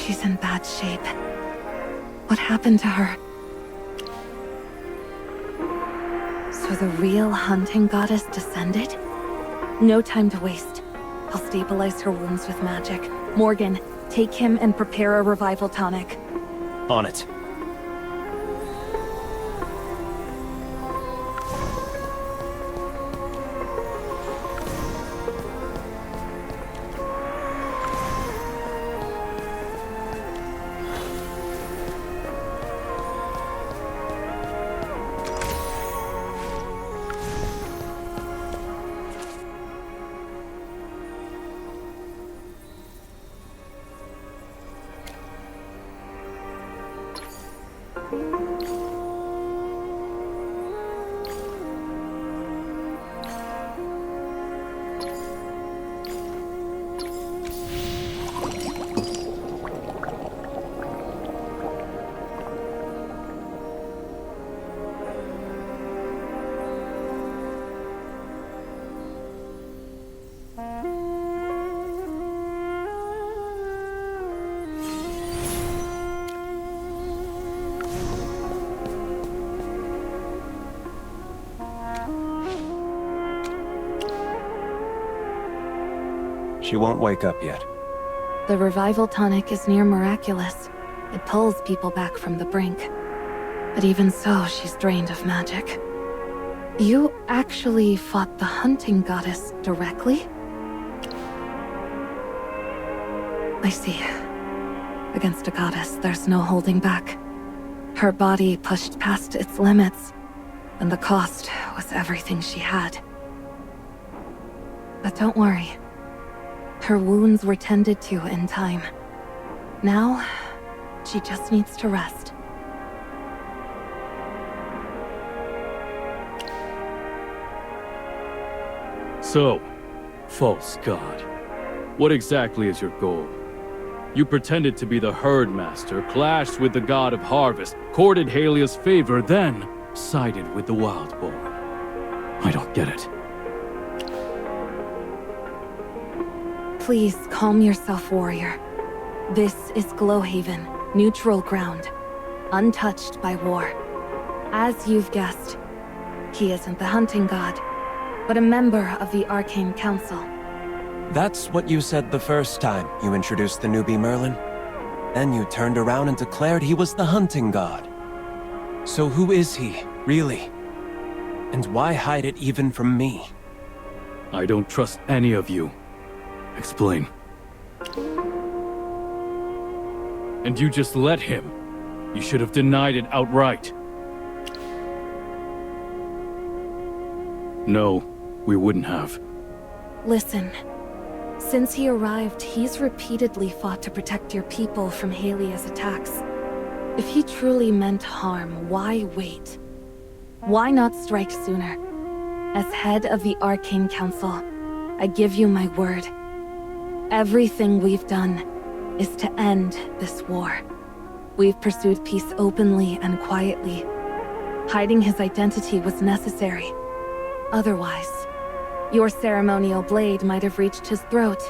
She's in bad shape. What happened to her? So the real hunting goddess descended? No time to waste. I'll stabilize her wounds with magic. Morgan, take him and prepare a revival tonic. On it. She won't wake up yet. The revival tonic is near miraculous. It pulls people back from the brink. But even so, she's drained of magic. You actually fought the hunting goddess directly? I see. Against a goddess, there's no holding back. Her body pushed past its limits, and the cost was everything she had. But don't worry. Her wounds were tended to in time. Now, she just needs to rest. So, false god. What exactly is your goal? You pretended to be the herd master, clashed with the god of harvest, courted Halia's favor, then sided with the Wildborn. I don't get it. Please calm yourself, warrior. This is Glowhaven, neutral ground, untouched by war. As you've guessed, he isn't the hunting god, but a member of the Arcane Council. That's what you said the first time you introduced the newbie Merlin. Then you turned around and declared he was the hunting god. So who is he, really? And why hide it even from me? I don't trust any of you. Explain. And you just let him. You should have denied it outright. No, we wouldn't have. Listen. Since he arrived, he's repeatedly fought to protect your people from Halia's attacks. If he truly meant harm, why wait? Why not strike sooner? As head of the Arcane Council, I give you my word. Everything we've done is to end this war. We've pursued peace openly and quietly. Hiding his identity was necessary. Otherwise, your ceremonial blade might have reached his throat,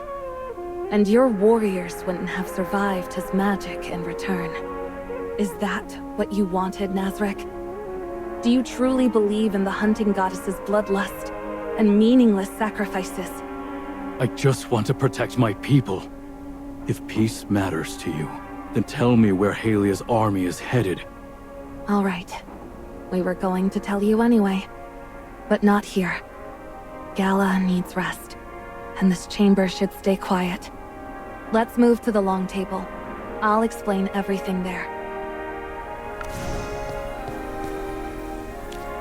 and your warriors wouldn't have survived his magic in return. Is that what you wanted, Nazrek? Do you truly believe in the hunting goddess's bloodlust and meaningless sacrifices? I just want to protect my people. If peace matters to you, then tell me where Halia's army is headed. All right. We were going to tell you anyway. But not here. Gala needs rest, and this chamber should stay quiet. Let's move to the long table. I'll explain everything there.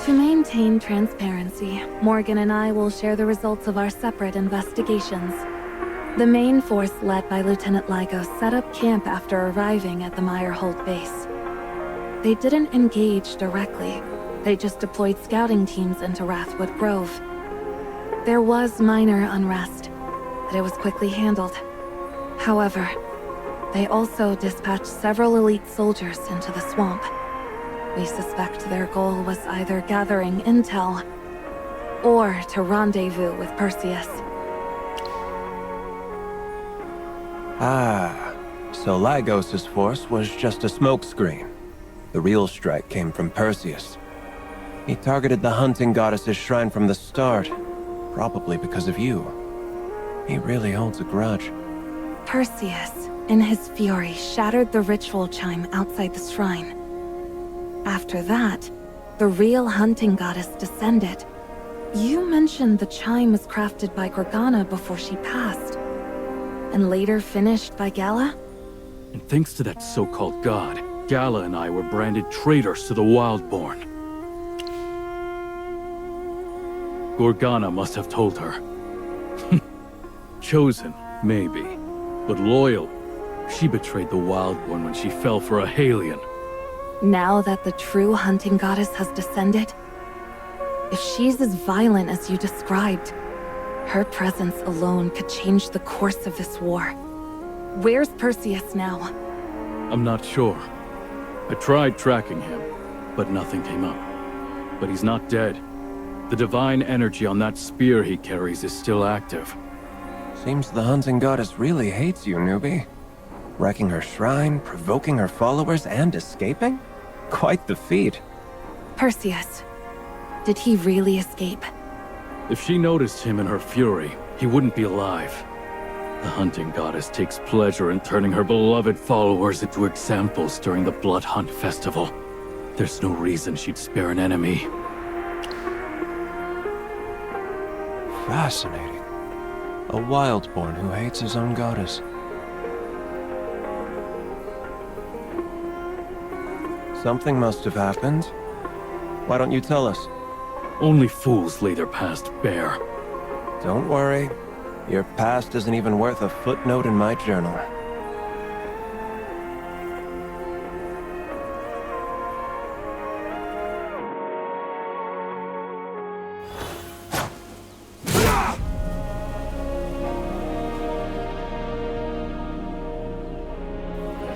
To maintain transparency, Morgan and I will share the results of our separate investigations. The main force led by Lieutenant Lygos set up camp after arriving at the Meyerhold base. They didn't engage directly. They just deployed scouting teams into Wrathwood Grove. There was minor unrest, but it was quickly handled. However, they also dispatched several elite soldiers into the swamp. We suspect their goal was either gathering intel or to rendezvous with Perseus. Ah, So Lagos' force was just a smokescreen. The real strike came from Perseus. He targeted the hunting goddess's shrine from the start, probably because of you. He really holds a grudge. Perseus, in his fury, shattered the ritual chime outside the shrine. After that, the real hunting goddess descended. You mentioned the chime was crafted by Gorganna before she passed, and later finished by Gala? And thanks to that so-called god, Gala and I were branded traitors to the Wildborn. Gorganna must have told her. Chosen, maybe. But loyal, she betrayed the Wildborn when she fell for a Halian. Now that the true hunting goddess has descended, if she's as violent as you described, her presence alone could change the course of this war. Where's Perseus now? I'm not sure. I tried tracking him, but nothing came up. But he's not dead. The divine energy on that spear he carries is still active. Seems the hunting goddess really hates you, newbie. Wrecking her shrine, provoking her followers, and escaping? Quite the feat. Perseus. Did he really escape? If she noticed him in her fury, he wouldn't be alive. The hunting goddess takes pleasure in turning her beloved followers into examples during the Blood Hunt Festival. There's no reason she'd spare an enemy. Fascinating. A Wildborn who hates his own goddess. Something must have happened. Why don't you tell us? Only fools lay their past bare. Don't worry. Your past isn't even worth a footnote in my journal.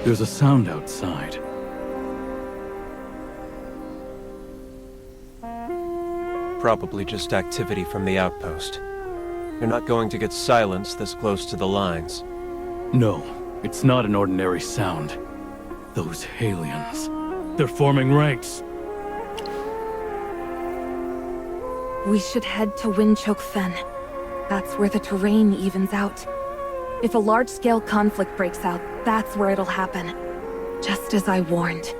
There's a sound outside. Probably just activity from the outpost. You're not going to get silence this close to the lines. No, it's not an ordinary sound. Those Halians, they're forming ranks. We should head to Windchoke Fen. That's where the terrain evens out. If a large-scale conflict breaks out, that's where it'll happen. Just as I warned.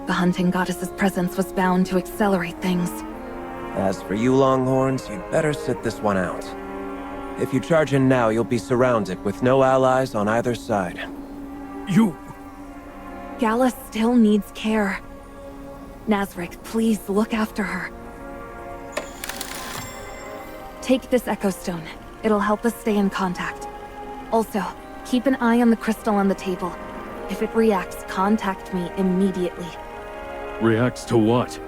The hunting goddess's presence was bound to accelerate things. As for you Longhorns, you'd better sit this one out. If you charge in now, you'll be surrounded with no allies on either side. You... Gala still needs care. Nazarick, please look after her. Take this Echo Stone. It'll help us stay in contact. Also, keep an eye on the crystal on the table. If it reacts, contact me immediately. Reacts to what?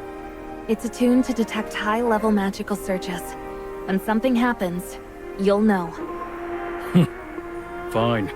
It's attuned to detect high-level magical surges. When something happens, you'll know. Fine.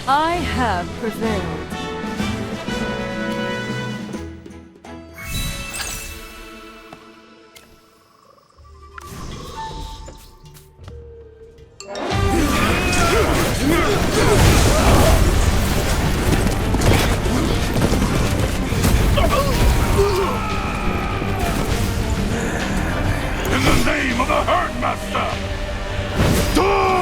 I have prevailed. In the name of the Herd Master! Die!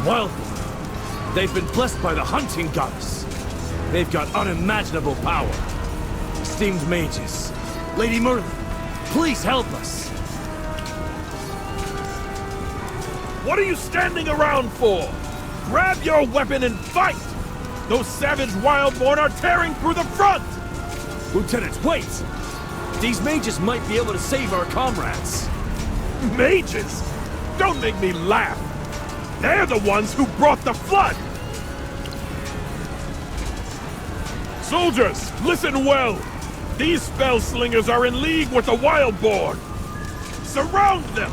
Wildborn. They've been blessed by the hunting goddess. They've got unimaginable power. Esteemed mages, Lady Merlin, please help us. What are you standing around for? Grab your weapon and fight! Those savage Wildborn are tearing through the front! Lieutenant, wait! These mages might be able to save our comrades. Mages? Don't make me laugh! They're the ones who brought the flood! Soldiers, listen well! These spell slingers are in league with the Wildborn! Surround them!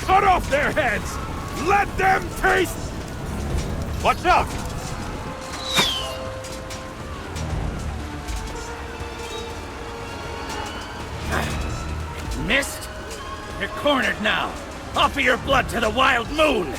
Cut off their heads! Let them taste! Watch out! Missed? You're cornered now! Offer your blood to the wild moon!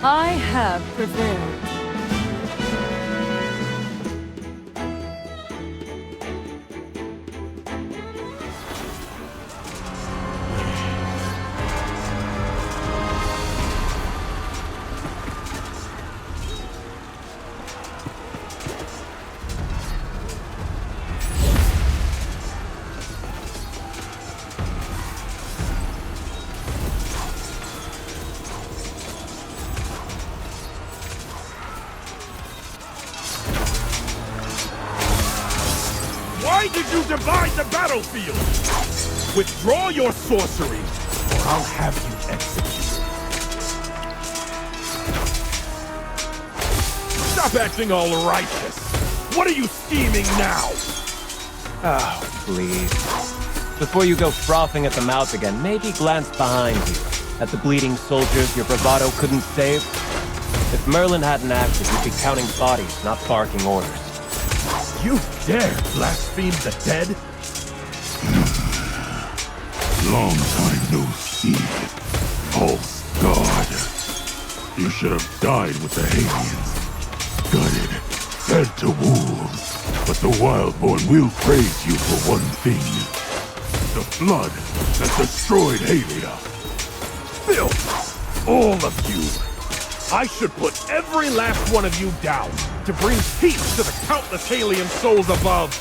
I have prevailed. Why did you divide the battlefield? Withdraw your sorcery, or I'll have you executed. Stop acting all righteous. What are you scheming now? Oh, please. Before you go frothing at the mouth again, maybe glance behind you at the bleeding soldiers your bravado couldn't save. If Merlin hadn't acted, you'd be counting bodies, not barking orders. You dare blaspheme the dead? Long time no see, false god. You should have died with the Halians. Gutted, fed to wolves. But the Wildborn will praise you for one thing. The flood that destroyed Halia. Filth! All of you! I should put every last one of you down to bring peace to the countless Halian souls above!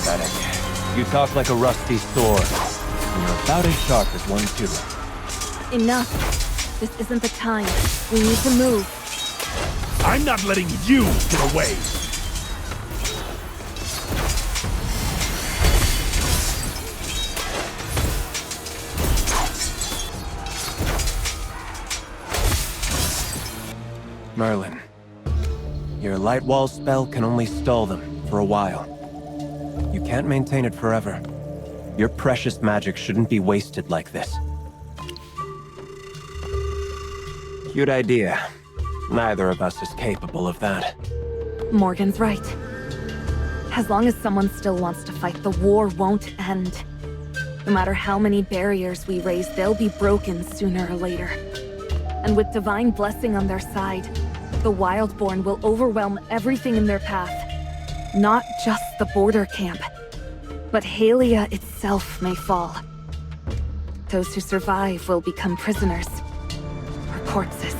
Pathetic. You talk like a rusty sword. And you're about as sharp as one too. Enough. This isn't the time. We need to move. I'm not letting you get away! Merlin, your light wall spell can only stall them for a while. You can't maintain it forever. Your precious magic shouldn't be wasted like this. Cute idea. Neither of us is capable of that. Morgan's right. As long as someone still wants to fight, the war won't end. No matter how many barriers we raise, they'll be broken sooner or later. And with divine blessing on their side, the Wildborn will overwhelm everything in their path. Not just the border camp, but Halia itself may fall. Those who survive will become prisoners, or corpses.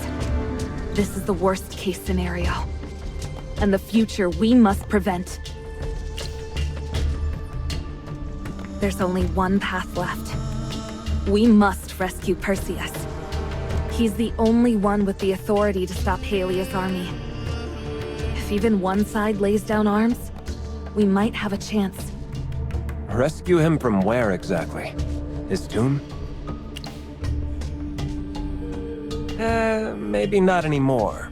This is the worst-case scenario, and the future we must prevent. There's only one path left. We must rescue Perseus. He's the only one with the authority to stop Halia's army. If even one side lays down arms, we might have a chance. Rescue him from where exactly? His tomb? Maybe not anymore.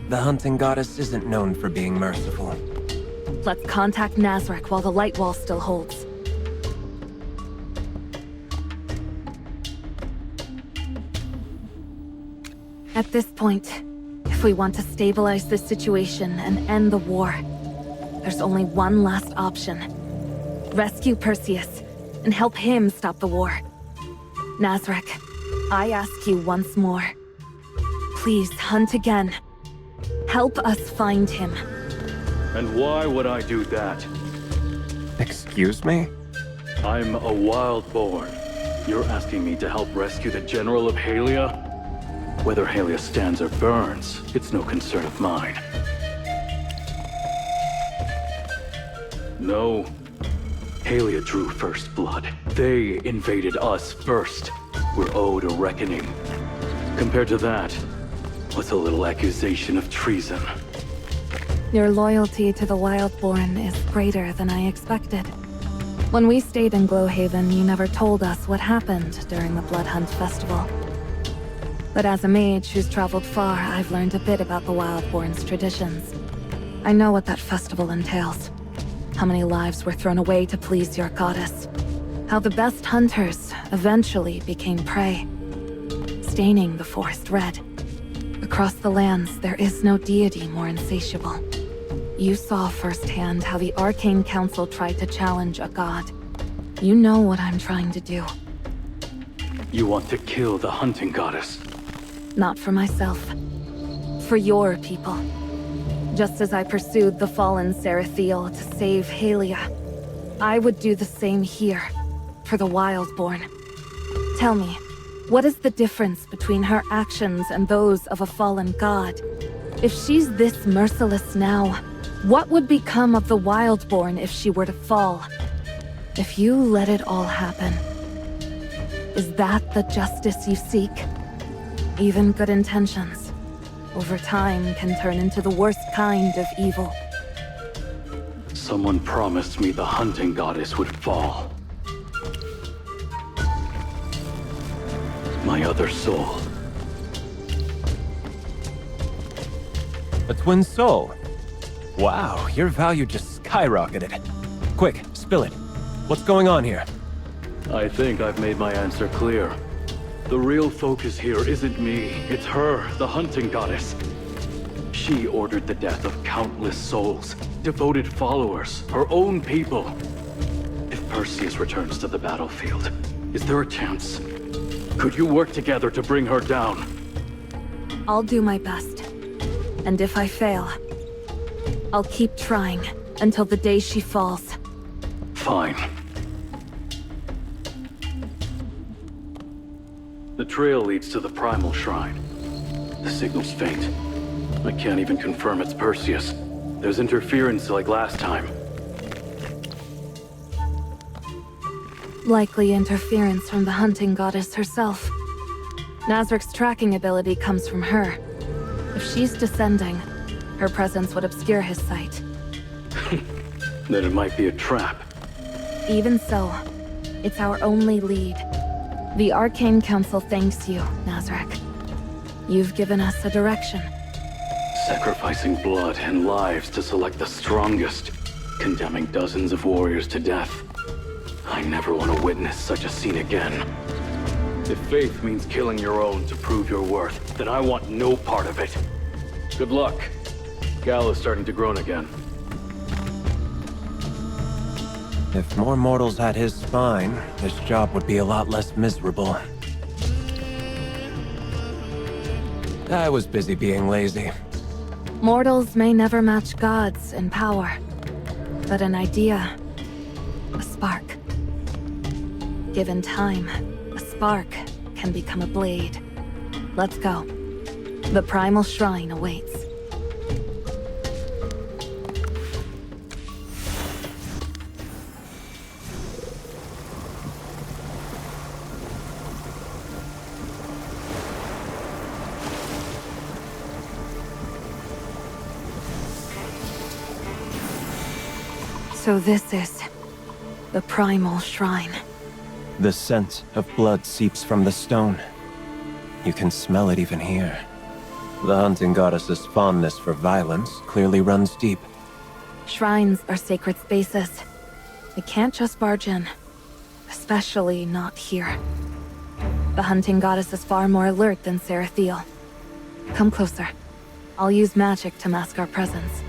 The hunting goddess isn't known for being merciful. Let's contact Nazareth while the light wall still holds. At this point, if we want to stabilize this situation and end the war, there's only one last option. Rescue Perseus, and help him stop the war. Nazareth, I ask you once more. Please hunt again. Help us find him. And why would I do that? Excuse me? I'm a Wildborn. You're asking me to help rescue the General of Halia? Whether Halia stands or burns, it's no concern of mine. No. Halia drew first blood. They invaded us first. We're owed a reckoning. Compared to that, what's a little accusation of treason? Your loyalty to the Wildborn is greater than I expected. When we stayed in Glowhaven, you never told us what happened during the Blood Hunt Festival. But as a mage who's traveled far, I've learned a bit about the Wildborn's traditions. I know what that festival entails. How many lives were thrown away to please your goddess. How the best hunters eventually became prey, staining the forest red. Across the lands, there is no deity more insatiable. You saw firsthand how the Arcane Council tried to challenge a god. You know what I'm trying to do. You want to kill the hunting goddess? Not for myself. For your people. Just as I pursued the fallen Sarathiel to save Halia, I would do the same here, for the Wildborn. Tell me, what is the difference between her actions and those of a fallen god? If she's this merciless now, what would become of the Wildborn if she were to fall? If you let it all happen, is that the justice you seek? Even good intentions, over time, can turn into the worst kind of evil. Someone promised me the hunting goddess would fall. My other soul. A twin soul? Wow, your value just skyrocketed. Quick, spill it. What's going on here? I think I've made my answer clear. The real focus here isn't me, it's her, the hunting goddess. She ordered the death of countless souls, devoted followers, her own people. If Perseus returns to the battlefield, is there a chance? Could you work together to bring her down? I'll do my best. And if I fail, I'll keep trying until the day she falls. Fine. The trail leads to the primal shrine. The signal's faint. I can't even confirm it's Perseus. There's interference like last time. Likely interference from the hunting goddess herself. Nazareth's tracking ability comes from her. If she's descending, her presence would obscure his sight. Then it might be a trap. Even so, it's our only lead. The Arcane Council thanks you, Nazareth. You've given us a direction. Sacrificing blood and lives to select the strongest, condemning dozens of warriors to death. I never want to witness such a scene again. If faith means killing your own to prove your worth, then I want no part of it. Good luck. Gala's starting to groan again. If more mortals had his spine, this job would be a lot less miserable. I was busy being lazy. Mortals may never match gods in power, but an idea, a spark. Given time, a spark can become a blade. Let's go. The primal shrine awaits. So this is the primal shrine. The scent of blood seeps from the stone. You can smell it even here. The hunting goddess's fondness for violence clearly runs deep. Shrines are sacred spaces. They can't just barge in. Especially not here. The hunting goddess is far more alert than Sarathiel. Come closer. I'll use magic to mask our presence.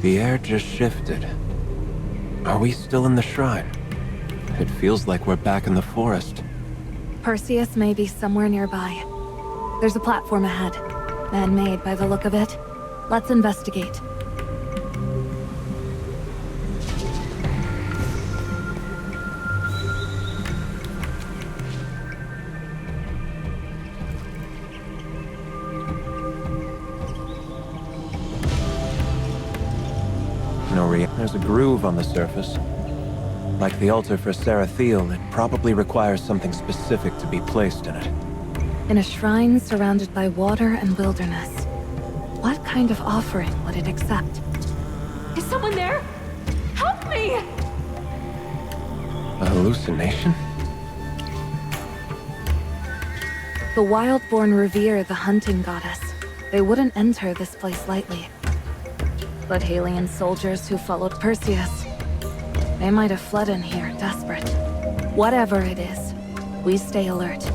The air just shifted. Are we still in the shrine? It feels like we're back in the forest. Perseus may be somewhere nearby. There's a platform ahead. Man-made by the look of it. Let's investigate. There's a groove on the surface. Like the altar for Sarathiel, it probably requires something specific to be placed in it. In a shrine surrounded by water and wilderness. What kind of offering would it accept? Is someone there? Help me! A hallucination? The Wildborn revere the hunting goddess. They wouldn't enter this place lightly. But Halian soldiers who followed Perseus, they might have fled in here, desperate. Whatever it is, we stay alert.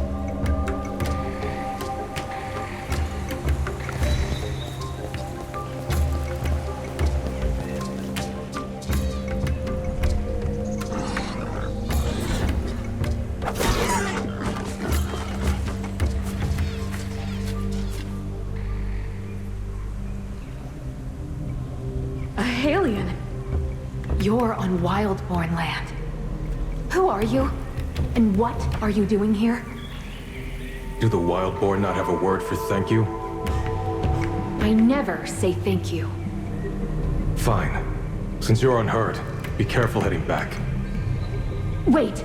You're on Wildborn land. Who are you? And what are you doing here? Do the Wildborn not have a word for thank you? I never say thank you. Fine. Since you're unheard, be careful heading back. Wait!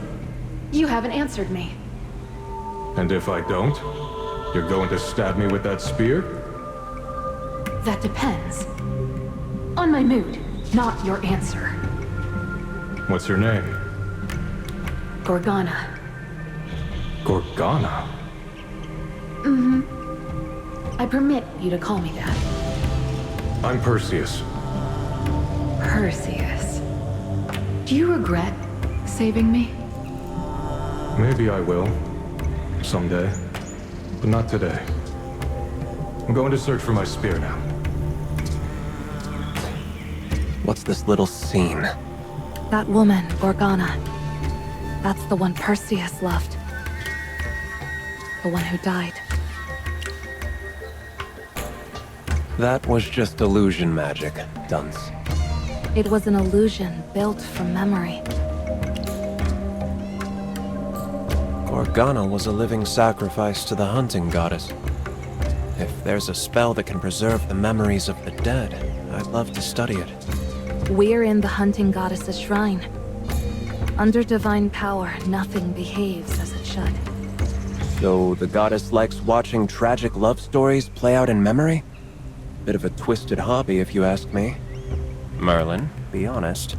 You haven't answered me. And if I don't, you're going to stab me with that spear? That depends. On my mood, not your answer. What's your name? Gorganna. Gorganna? Mm-hmm. I permit you to call me that. I'm Perseus. Perseus. Do you regret saving me? Maybe I will. Someday. But not today. I'm going to search for my spear now. What's this little scene? That woman, Gorganna. That's the one Perseus loved. The one who died. That was just illusion magic, dunce. It was an illusion built from memory. Gorganna was a living sacrifice to the hunting goddess. If there's a spell that can preserve the memories of the dead, I'd love to study it. We're in the hunting goddess's shrine. Under divine power, nothing behaves as it should. So the goddess likes watching tragic love stories play out in memory? Bit of a twisted hobby, if you ask me. Merlin, be honest.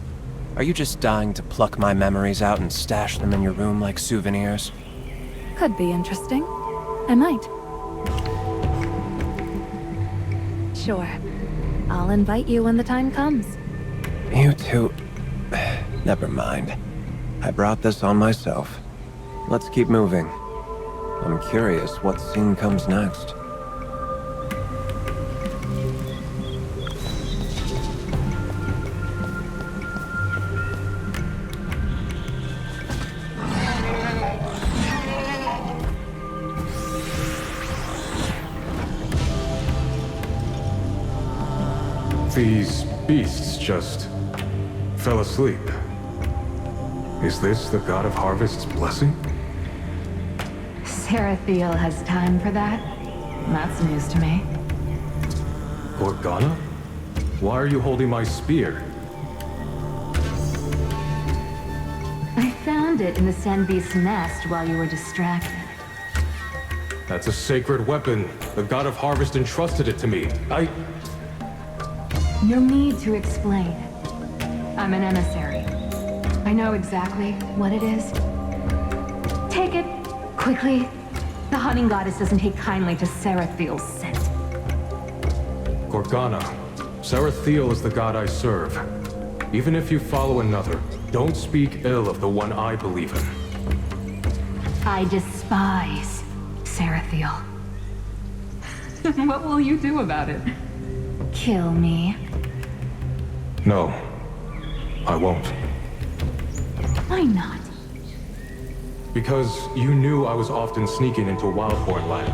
Are you just dying to pluck my memories out and stash them in your room like souvenirs? Could be interesting. I might. Sure. I'll invite you when the time comes. You two... Never mind. I brought this on myself. Let's keep moving. I'm curious what scene comes next. These beasts just fell asleep. Is this the god of harvest's blessing? Sarathiel has time for that? That's news to me. Gorganna? Why are you holding my spear? I found it in the sand beast's nest while you were distracted. That's a sacred weapon. The god of harvest entrusted it to me. No need to explain. I'm an emissary. I know exactly what it is. Take it, quickly. The hunting goddess doesn't take kindly to Serathiel's scent. Gorganna, Serathiel is the god I serve. Even if you follow another, don't speak ill of the one I believe in. I despise Serathiel. What will you do about it? Kill me? No, I won't. Why not? Because you knew I was often sneaking into Wildborn land,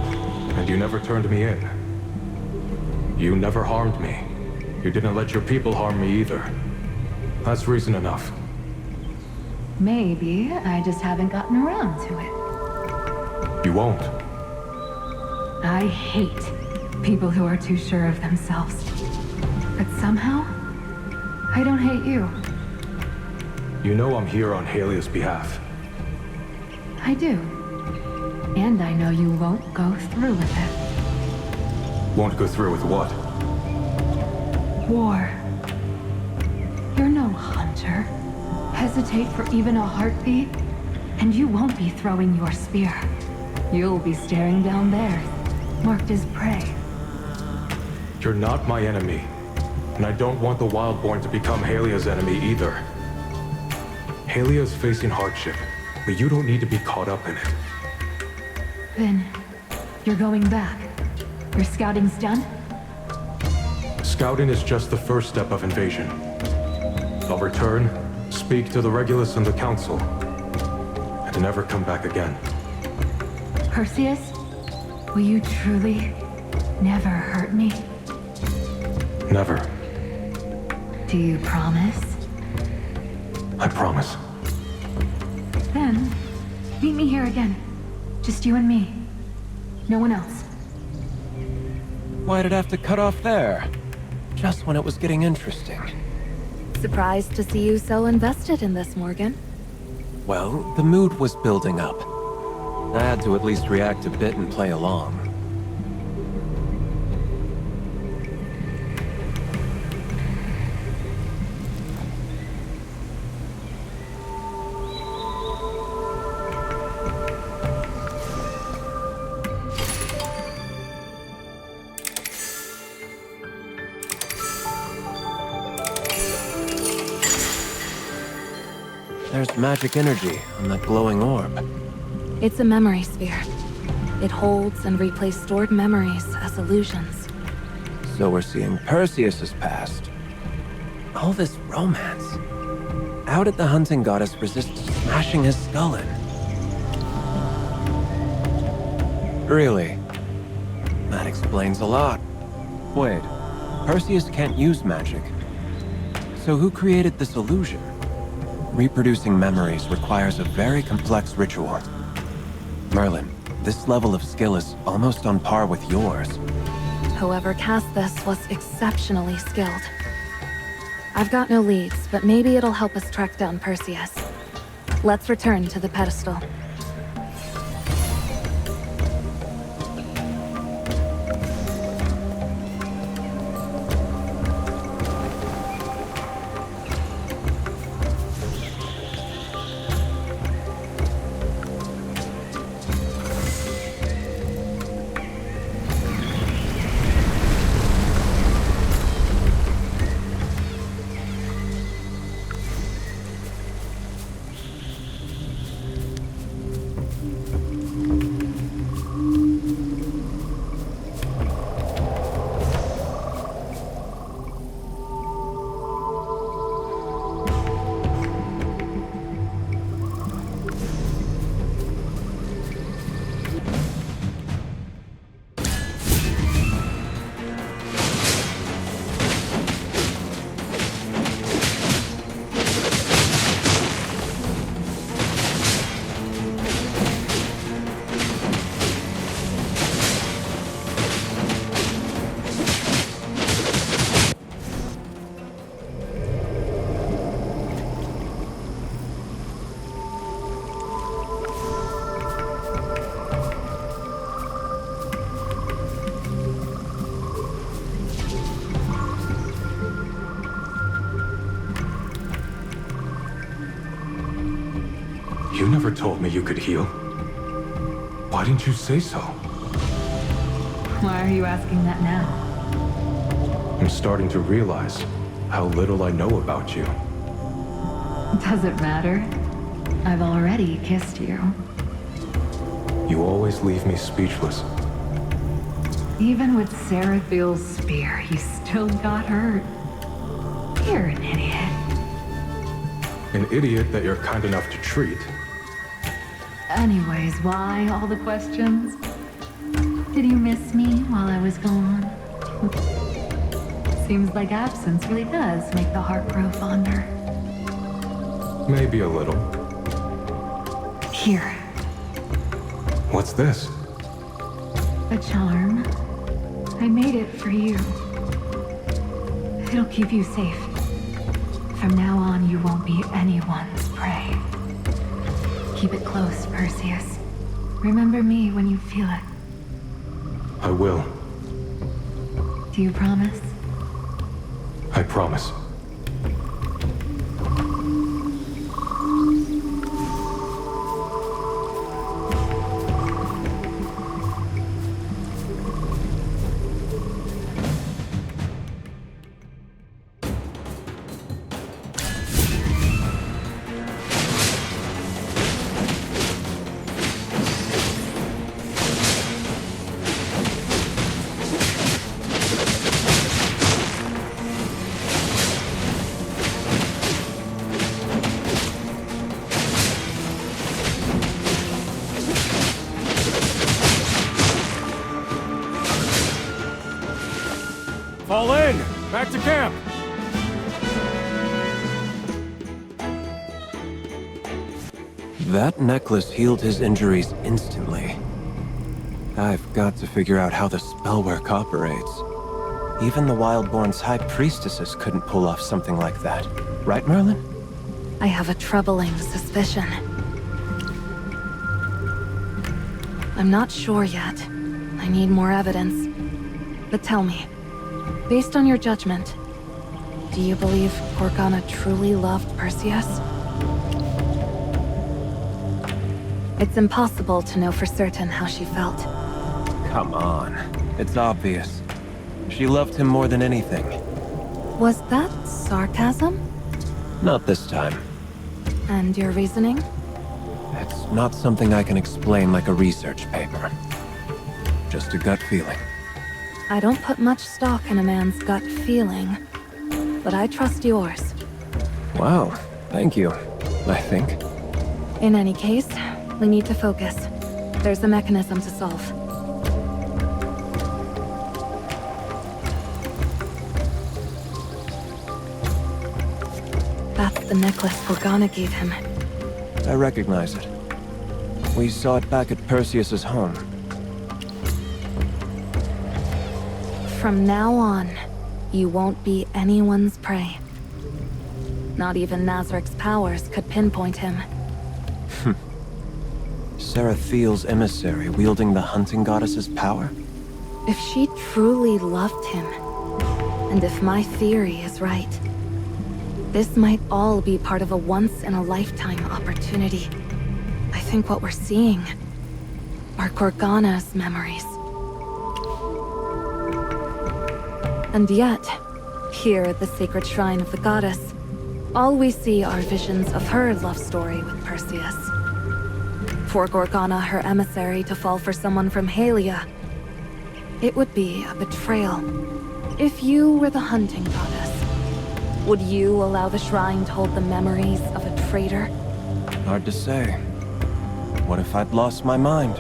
and you never turned me in. You never harmed me. You didn't let your people harm me either. That's reason enough. Maybe I just haven't gotten around to it. You won't. I hate people who are too sure of themselves. But somehow, I don't hate you. You know I'm here on Halia's behalf. I do. And I know you won't go through with it. Won't go through with what? War. You're no hunter. Hesitate for even a heartbeat, and you won't be throwing your spear. You'll be staring down there, marked as prey. You're not my enemy. And I don't want the Wildborn to become Halia's enemy either. Halia's facing hardship, but you don't need to be caught up in it. Then, you're going back. Your scouting's done? Scouting is just the first step of invasion. I'll return, speak to the Regulus and the Council, and never come back again. Perseus? Will you truly never hurt me? Never. Do you promise? I promise. Then, meet me here again. Just you and me. No one else. Why'd it have to cut off there? Just when it was getting interesting. Surprised to see you so invested in this, Morgan. Well, the mood was building up. I had to at least react a bit and play along. There's magic energy on that glowing orb. It's a memory sphere. It holds and replays stored memories as illusions. So we're seeing Perseus's past. All this romance. How did the hunting goddess resist smashing his skull in? Really? That explains a lot. Wait, Perseus can't use magic. So who created this illusion? Reproducing memories requires a very complex ritual. Merlin, this level of skill is almost on par with yours. Whoever cast this was exceptionally skilled. I've got no leads, but maybe it'll help us track down Perseus. Let's return to the pedestal. told me you could heal. Why didn't you say so? Why are you asking that now? I'm starting to realize how little I know about you. Does it matter? I've already kissed you. You always leave me speechless. Even with Seraphil's spear, you still got hurt. You're an idiot. An idiot that you're kind enough to treat. Anyways, why all the questions? Did you miss me while I was gone? Seems like absence really does make the heart grow fonder. Maybe a little. Here, What's this? a charm. I made it for you. It'll keep you safe. From now on, you won't be anyone's prey. Keep it close, Perseus. Remember me when you feel it. I will. Do you promise? I promise. Fall in! Back to camp! That necklace healed his injuries instantly. I've got to figure out how the spellwork operates. Even the Wildborn's high priestesses couldn't pull off something like that. Right, Merlin? I have a troubling suspicion. I'm not sure yet. I need more evidence. But tell me, based on your judgment, do you believe Gorganna truly loved Perseus? It's impossible to know for certain how she felt. Come on. It's obvious. She loved him more than anything. Was that sarcasm? Not this time. And your reasoning? It's not something I can explain like a research paper. Just a gut feeling. I don't put much stock in a man's gut feeling, but I trust yours. Wow, thank you, I think. In any case, we need to focus. There's a mechanism to solve. That's the necklace Gorganna gave him. I recognize it. We saw it back at Perseus's home. From now on, you won't be anyone's prey. Not even Nazric's powers could pinpoint him. Seraphil's emissary wielding the hunting goddess's power? If she truly loved him, and if my theory is right, this might all be part of a once-in-a-lifetime opportunity. I think what we're seeing are Gorganna's memories. And yet, here at the sacred shrine of the goddess, all we see are visions of her love story with Perseus. For Gorganna, her emissary, to fall for someone from Halia, it would be a betrayal. If you were the hunting goddess, would you allow the shrine to hold the memories of a traitor? Hard to say. What if I'd lost my mind?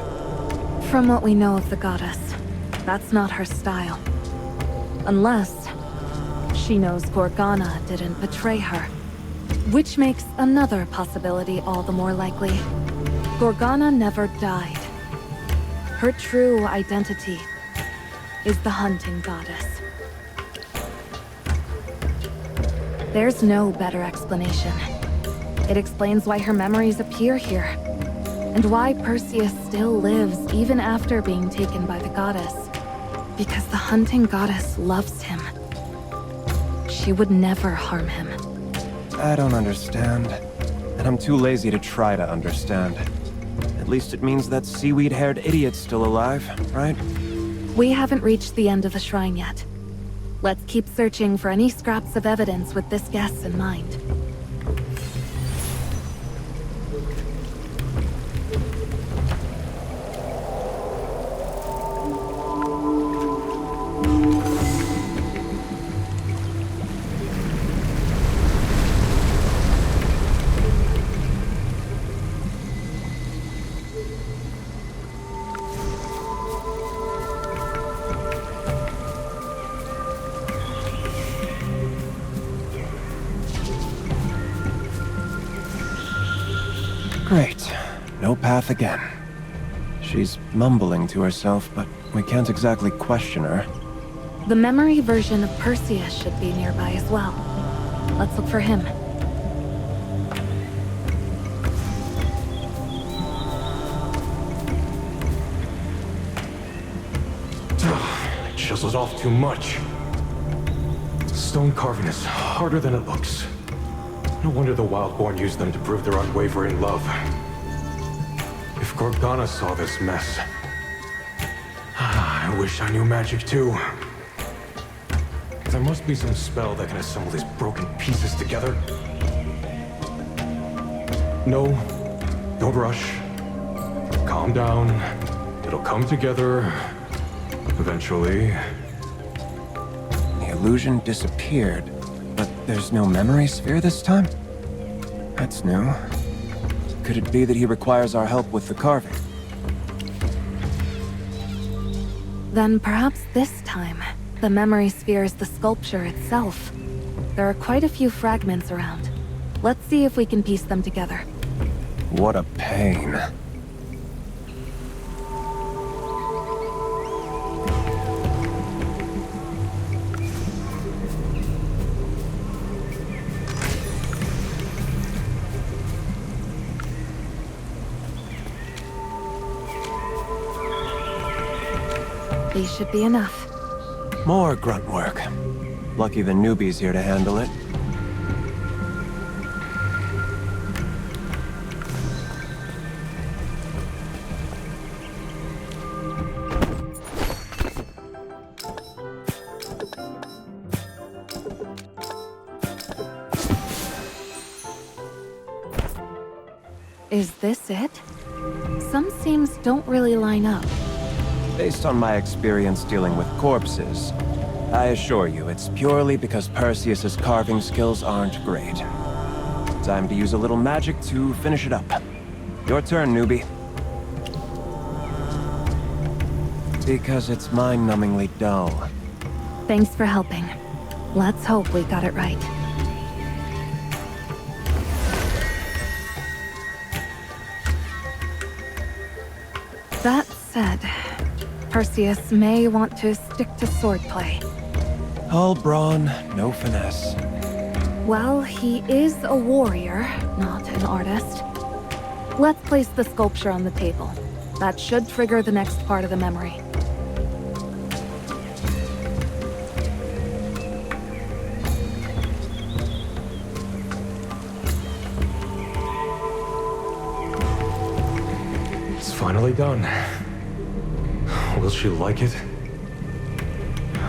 From what we know of the goddess, that's not her style. Unless she knows Gorganna didn't betray her. Which makes another possibility all the more likely. Gorganna never died. Her true identity is the hunting goddess. There's no better explanation. It explains why her memories appear here, and why Perseus still lives even after being taken by the goddess. Because the hunting goddess loves him. She would never harm him. I don't understand. and I'm too lazy to try to understand. At least it means that seaweed-haired idiot's still alive, right? We haven't reached the end of the shrine yet. Let's keep searching for any scraps of evidence with this guess in mind. Great. No path again. She's mumbling to herself, but we can't exactly question her. The memory version of Perseus should be nearby as well. Let's look for him. It chisels off too much. Stone carving is harder than it looks. No wonder the Wildborn used them to prove their unwavering love. If Gorganna saw this mess... I wish I knew magic too. There must be some spell that can assemble these broken pieces together. No, don't rush. Calm down. It'll come together... eventually. The illusion disappeared, but there's no memory sphere this time? That's new. Could it be that he requires our help with the carving? Then perhaps this time, the memory sphere is the sculpture itself. There are quite a few fragments around. Let's see if we can piece them together. What a pain. These should be enough. More grunt work. Lucky the newbie's here to handle it. Is this it? Some seams don't really line up. Based on my experience dealing with corpses, I assure you it's purely because Perseus's carving skills aren't great. Time to use a little magic to finish it up. Your turn, newbie. Because it's mind-numbingly dull. Thanks for helping. Let's hope we got it right. That said, Perseus may want to stick to swordplay. All brawn, no finesse. Well, he is a warrior, not an artist. Let's place the sculpture on the table. That should trigger the next part of the memory. It's finally done. Will she like it?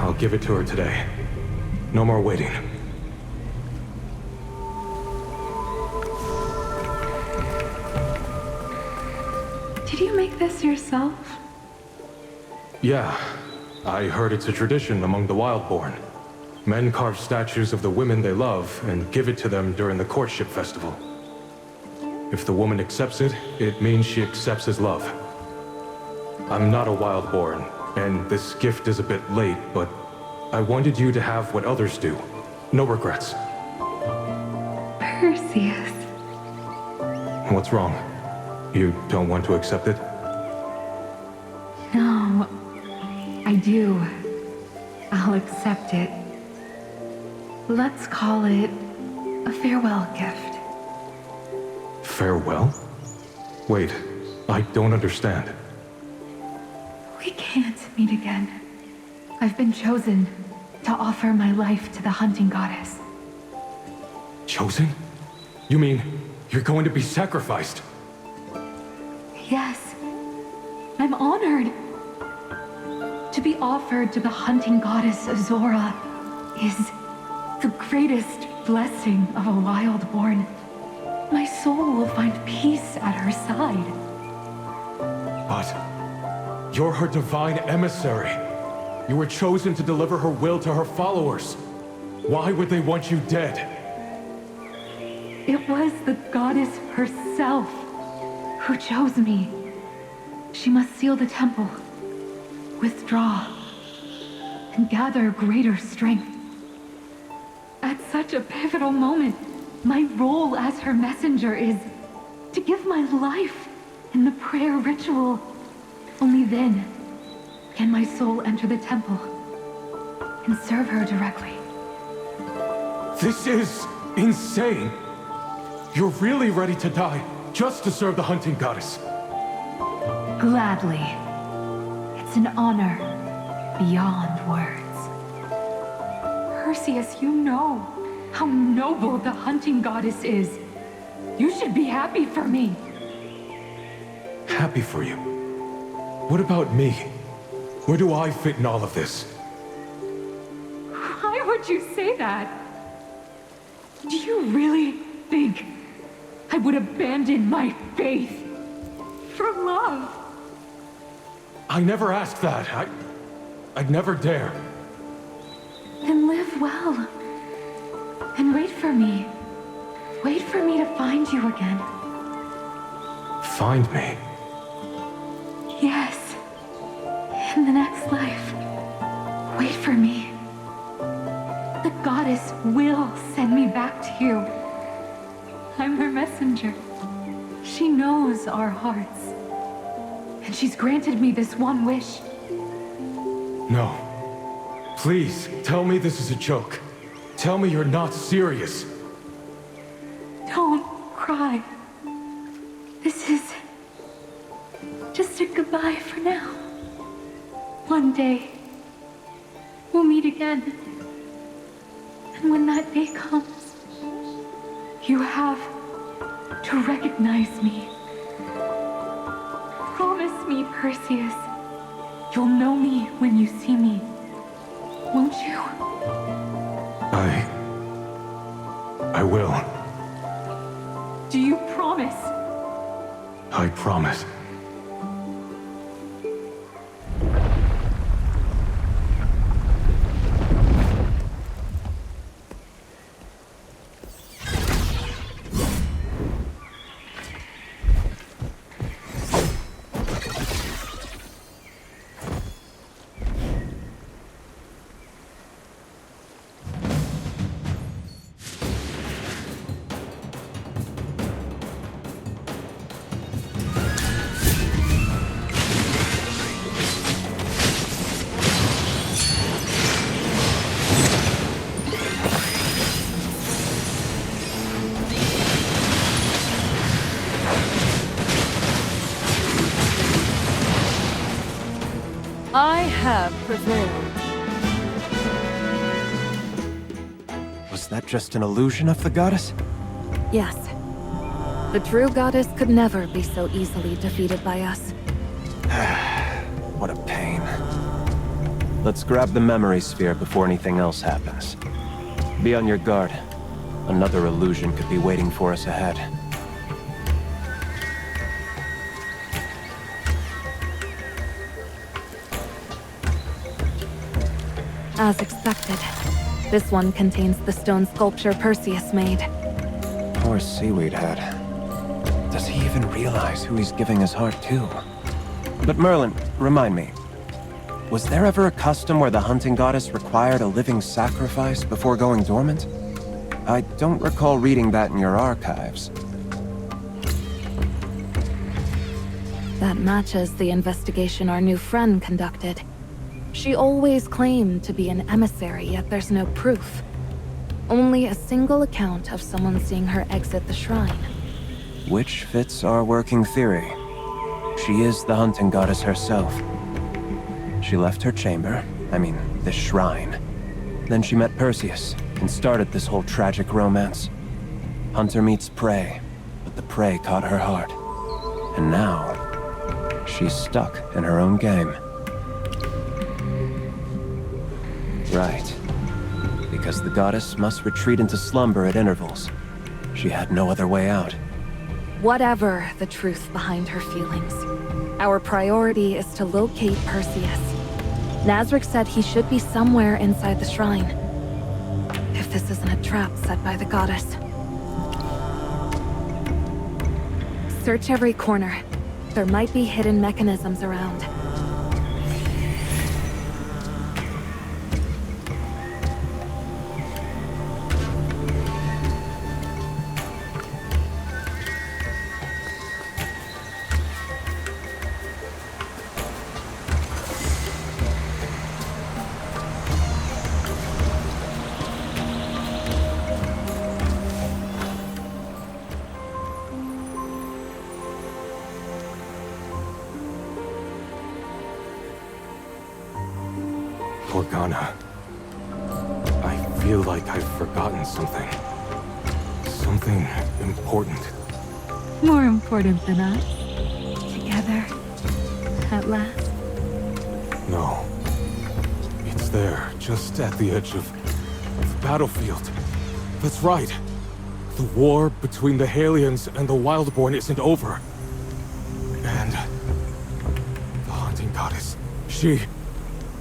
I'll give it to her today. No more waiting. Did you make this yourself? Yeah. I heard it's a tradition among the Wildborn. Men carve statues of the women they love and give it to them during the courtship festival. If the woman accepts it, it means she accepts his love. I'm not a Wildborn, and this gift is a bit late, but I wanted you to have what others do. No regrets. Perseus. What's wrong? You don't want to accept it? No, I do. I'll accept it. Let's call it a farewell gift. Farewell? Wait, I don't understand. We can't meet again. I've been chosen to offer my life to the hunting goddess. Chosen? You mean You're going to be sacrificed. Yes. I'm honored. To be offered to the hunting goddess Azora is the greatest blessing of a Wildborn. My soul will find peace at her side. But you're her divine emissary. You were chosen to deliver her will to her followers. Why would they want you dead? It was the goddess herself who chose me. She must seal the temple, withdraw, and gather greater strength. At such a pivotal moment, my role as her messenger is to give my life in the prayer ritual. Only then can my soul enter the temple and serve her directly. This is insane. You're really ready to die just to serve the hunting goddess. Gladly. It's an honor beyond words. Perseus, you know how noble the hunting goddess is. You should be happy for me. Happy for you? What about me? Where do I fit in all of this? Why would you say that? Do you really think I would abandon my faith for love? I never asked that. I'd never dare. Then live well. And wait for me. Wait for me to find you again. Find me? Yes. In the next life. Wait for me. The goddess will send me back to you. I'm her messenger. She knows our hearts. And she's granted me this one wish. No. Please, tell me this is a joke. Tell me you're not serious. Don't cry. This is just a goodbye for now. One day, we'll meet again. And when that day comes, you have to recognize me. Promise me, Perseus, you'll know me when you see me. Won't you? I will. Do you promise? I promise. I have prevailed. Was that just an illusion of the goddess? Yes. The true goddess could never be so easily defeated by us. What a pain. Let's grab the memory sphere before anything else happens. Be on your guard. Another illusion could be waiting for us ahead. As expected, this one contains the stone sculpture Perseus made. Poor seaweed head. Does he even realize who he's giving his heart to? But Merlin, remind me, was there ever a custom where the hunting goddess required a living sacrifice before going dormant? I don't recall reading that in your archives. That matches the investigation our new friend conducted. She always claimed to be an emissary, yet there's no proof. Only a single account of someone seeing her exit the shrine. Which fits our working theory. She is the hunting goddess herself. She left her chamber, this shrine. Then she met Perseus, and started this whole tragic romance. Hunter meets prey, but but the prey caught her heart. And now, she's stuck in her own game. Right. Because the goddess must retreat into slumber at intervals. She had no other way out. Whatever the truth behind her feelings, our priority is to locate Perseus. Nazric said he should be somewhere inside the shrine. If this isn't a trap set by the goddess. Search every corner. There might be hidden mechanisms around. Gorganna. I feel like I've forgotten something. Something important. More important than us. Together. At last. No. It's there, just at the edge of the battlefield. That's right. The war between the Halians and the Wildborn isn't over. And the hunting goddess, she...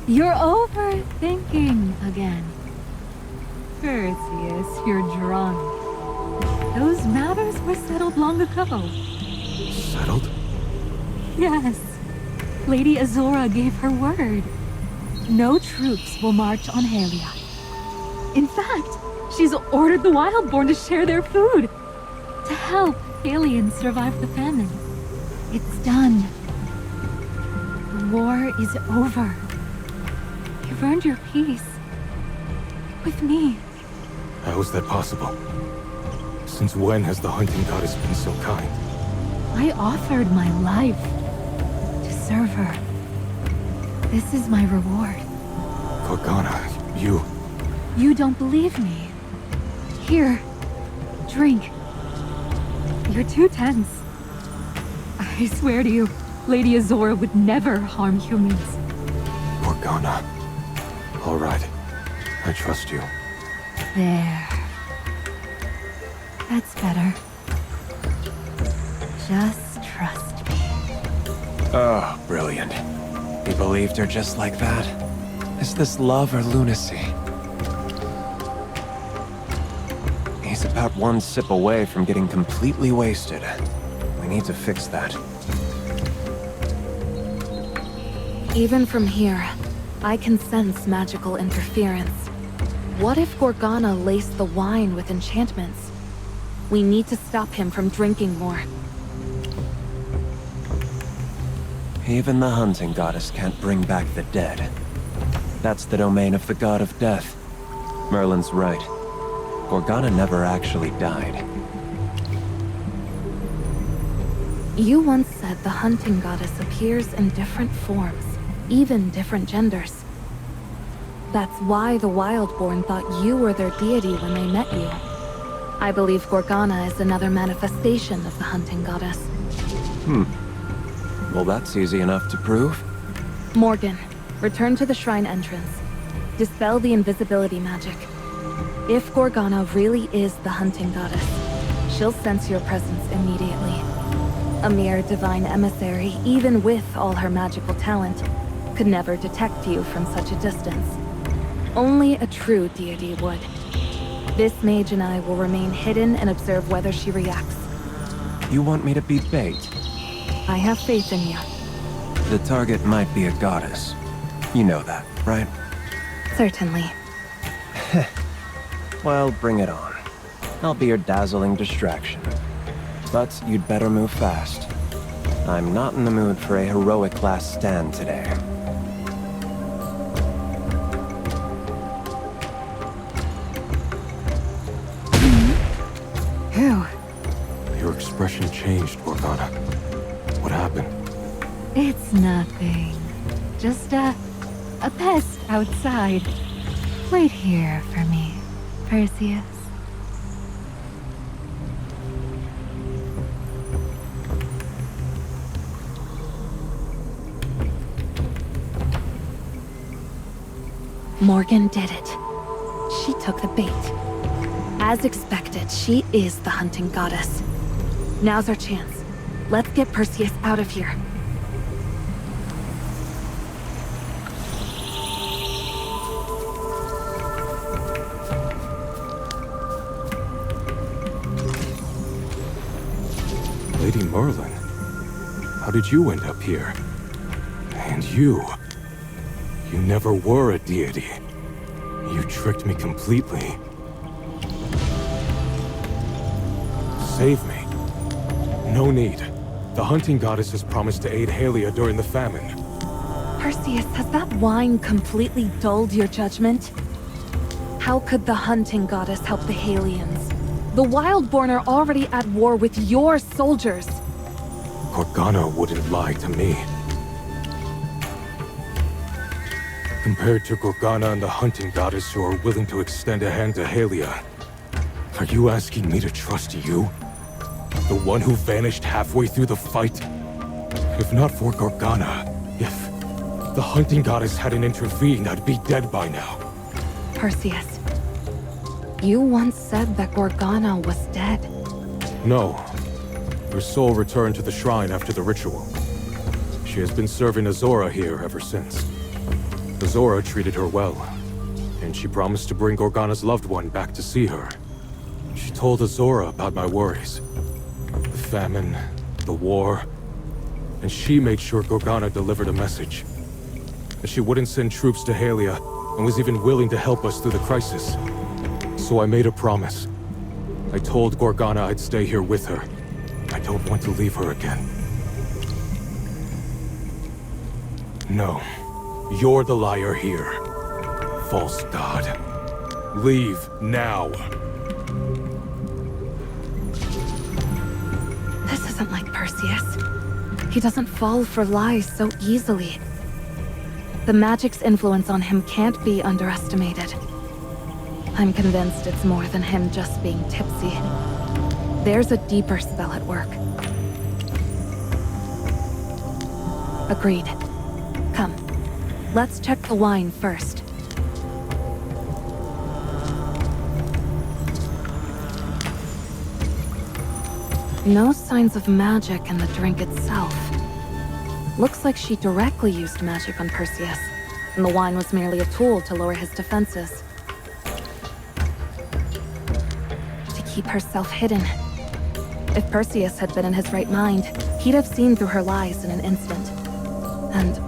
You're overthinking again. Perseus, you're drunk. Those matters were settled long ago. Settled? Yes. Lady Azora gave her word. No troops will march on Halia. In fact, she's ordered the Wildborn to share their food. To help aliens survive the famine. It's done. The war is over. You've earned your peace. With me. How is that possible? Since when has the hunting goddess been so kind? I offered my life to serve her. This is my reward. Gorganna, you... You don't believe me. Here, drink. You're too tense. I swear to you, Lady Azora would never harm humans. Gorganna. All right. I trust you. There. That's better. Just trust me. Oh, brilliant. He believed her just like that? Is this love or lunacy? He's about one sip away from getting completely wasted. We need to fix that. Even from here, I can sense magical interference. What if Gorganna laced the wine with enchantments? We need to stop him from drinking more. Even the hunting goddess can't bring back the dead. That's the domain of the god of death. Merlin's right. Gorganna never actually died. You once said the hunting goddess appears in different forms, even different genders. That's why the Wildborn thought you were their deity when they met you. I believe Gorganna is another manifestation of the hunting goddess. Well, that's easy enough to prove. Morgan, return to the shrine entrance. Dispel the invisibility magic. If Gorganna really is the hunting goddess, she'll sense your presence immediately. A mere divine emissary, even with all her magical talent, could never detect you from such a distance. Only a true deity would. This mage and I will remain hidden and observe whether she reacts. You want me to be bait? I have faith in you. The target might be a goddess. You know that, right? Certainly. Well, bring it on. I'll be your dazzling distraction. But you'd better move fast. I'm not in the mood for a heroic last stand today. Who? Your expression changed, Gorganna. What happened? It's nothing. Just a pest outside. Wait here for me, Perseus. Morgan did it. She took the bait. As expected, she is the hunting goddess. Now's our chance. Let's get Perseus out of here. Lady Merlin, how did you end up here? And you never were a deity. You tricked me completely. Save me. No need. The hunting goddess has promised to aid Halia during the famine. Perseus, has that wine completely dulled your judgment? How could the hunting goddess help the Halians? The Wildborn are already at war with your soldiers. Gorganna wouldn't lie to me. Compared to Gorganna and the hunting goddess who are willing to extend a hand to Halia, are you asking me to trust you? The one who vanished halfway through the fight? If not for Gorganna, if the hunting goddess hadn't intervened, I'd be dead by now. Perseus, you once said that Gorganna was dead. No. Her soul returned to the shrine after the ritual. She has been serving Azora here ever since. Azora treated her well, and she promised to bring Gorganna's loved one back to see her. She told Azora about my worries. The famine, the war, and she made sure Gorganna delivered a message. And she wouldn't send troops to Halia, and was even willing to help us through the crisis. So I made a promise. I told Gorganna I'd stay here with her. I don't want to leave her again. No. You're the liar here. False god. Leave now. This isn't like Perseus. He doesn't fall for lies so easily. The magic's influence on him can't be underestimated. I'm convinced it's more than him just being tipsy. There's a deeper spell at work. Agreed. Come. Let's check the wine first. No signs of magic in the drink itself. Looks like she directly used magic on Perseus, and the wine was merely a tool to lower his defenses. To keep herself hidden. If Perseus had been in his right mind, he'd have seen through her lies in an instant. And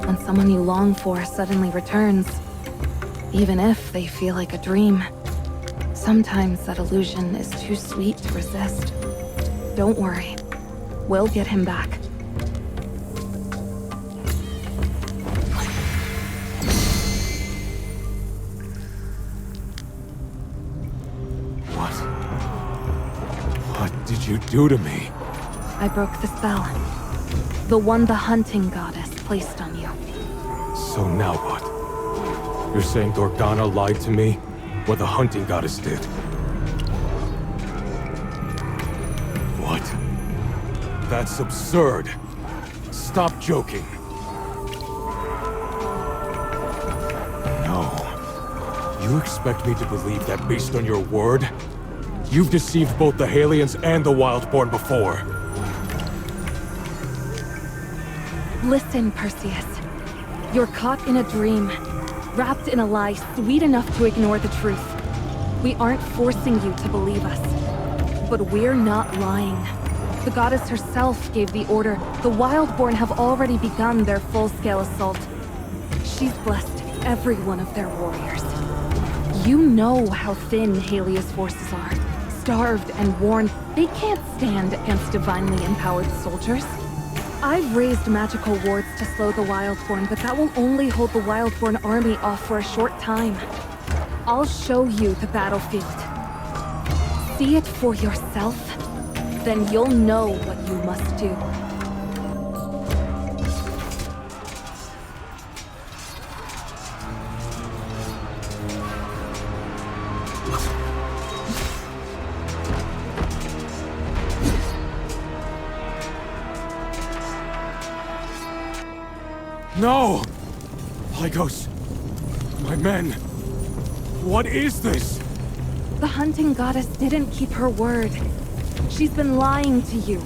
when someone you long for suddenly returns, even if they feel like a dream, sometimes that illusion is too sweet to resist. Don't worry. We'll get him back. What did you do to me? I broke the spell. The one the hunting goddess placed on you. So now what? You're saying Gorganna lied to me? What the hunting goddess did? What? That's absurd. Stop joking. No. You expect me to believe that based on your word? You've deceived both the Halians and the Wildborn before. Listen, Perseus. You're caught in a dream, wrapped in a lie sweet enough to ignore the truth. We aren't forcing you to believe us. But we're not lying. The goddess herself gave the order. The Wildborn have already begun their full-scale assault. She's blessed every one of their warriors. You know how thin Halia's forces are. Starved and worn, they can't stand against divinely empowered soldiers. I've raised magical wards to slow the Wildborn, but that will only hold the Wildborn army off for a short time. I'll show you the battlefield. See it for yourself, then you'll know what you must do. No! Lygos, My men! What is this? The hunting goddess didn't keep her word. She's been lying to you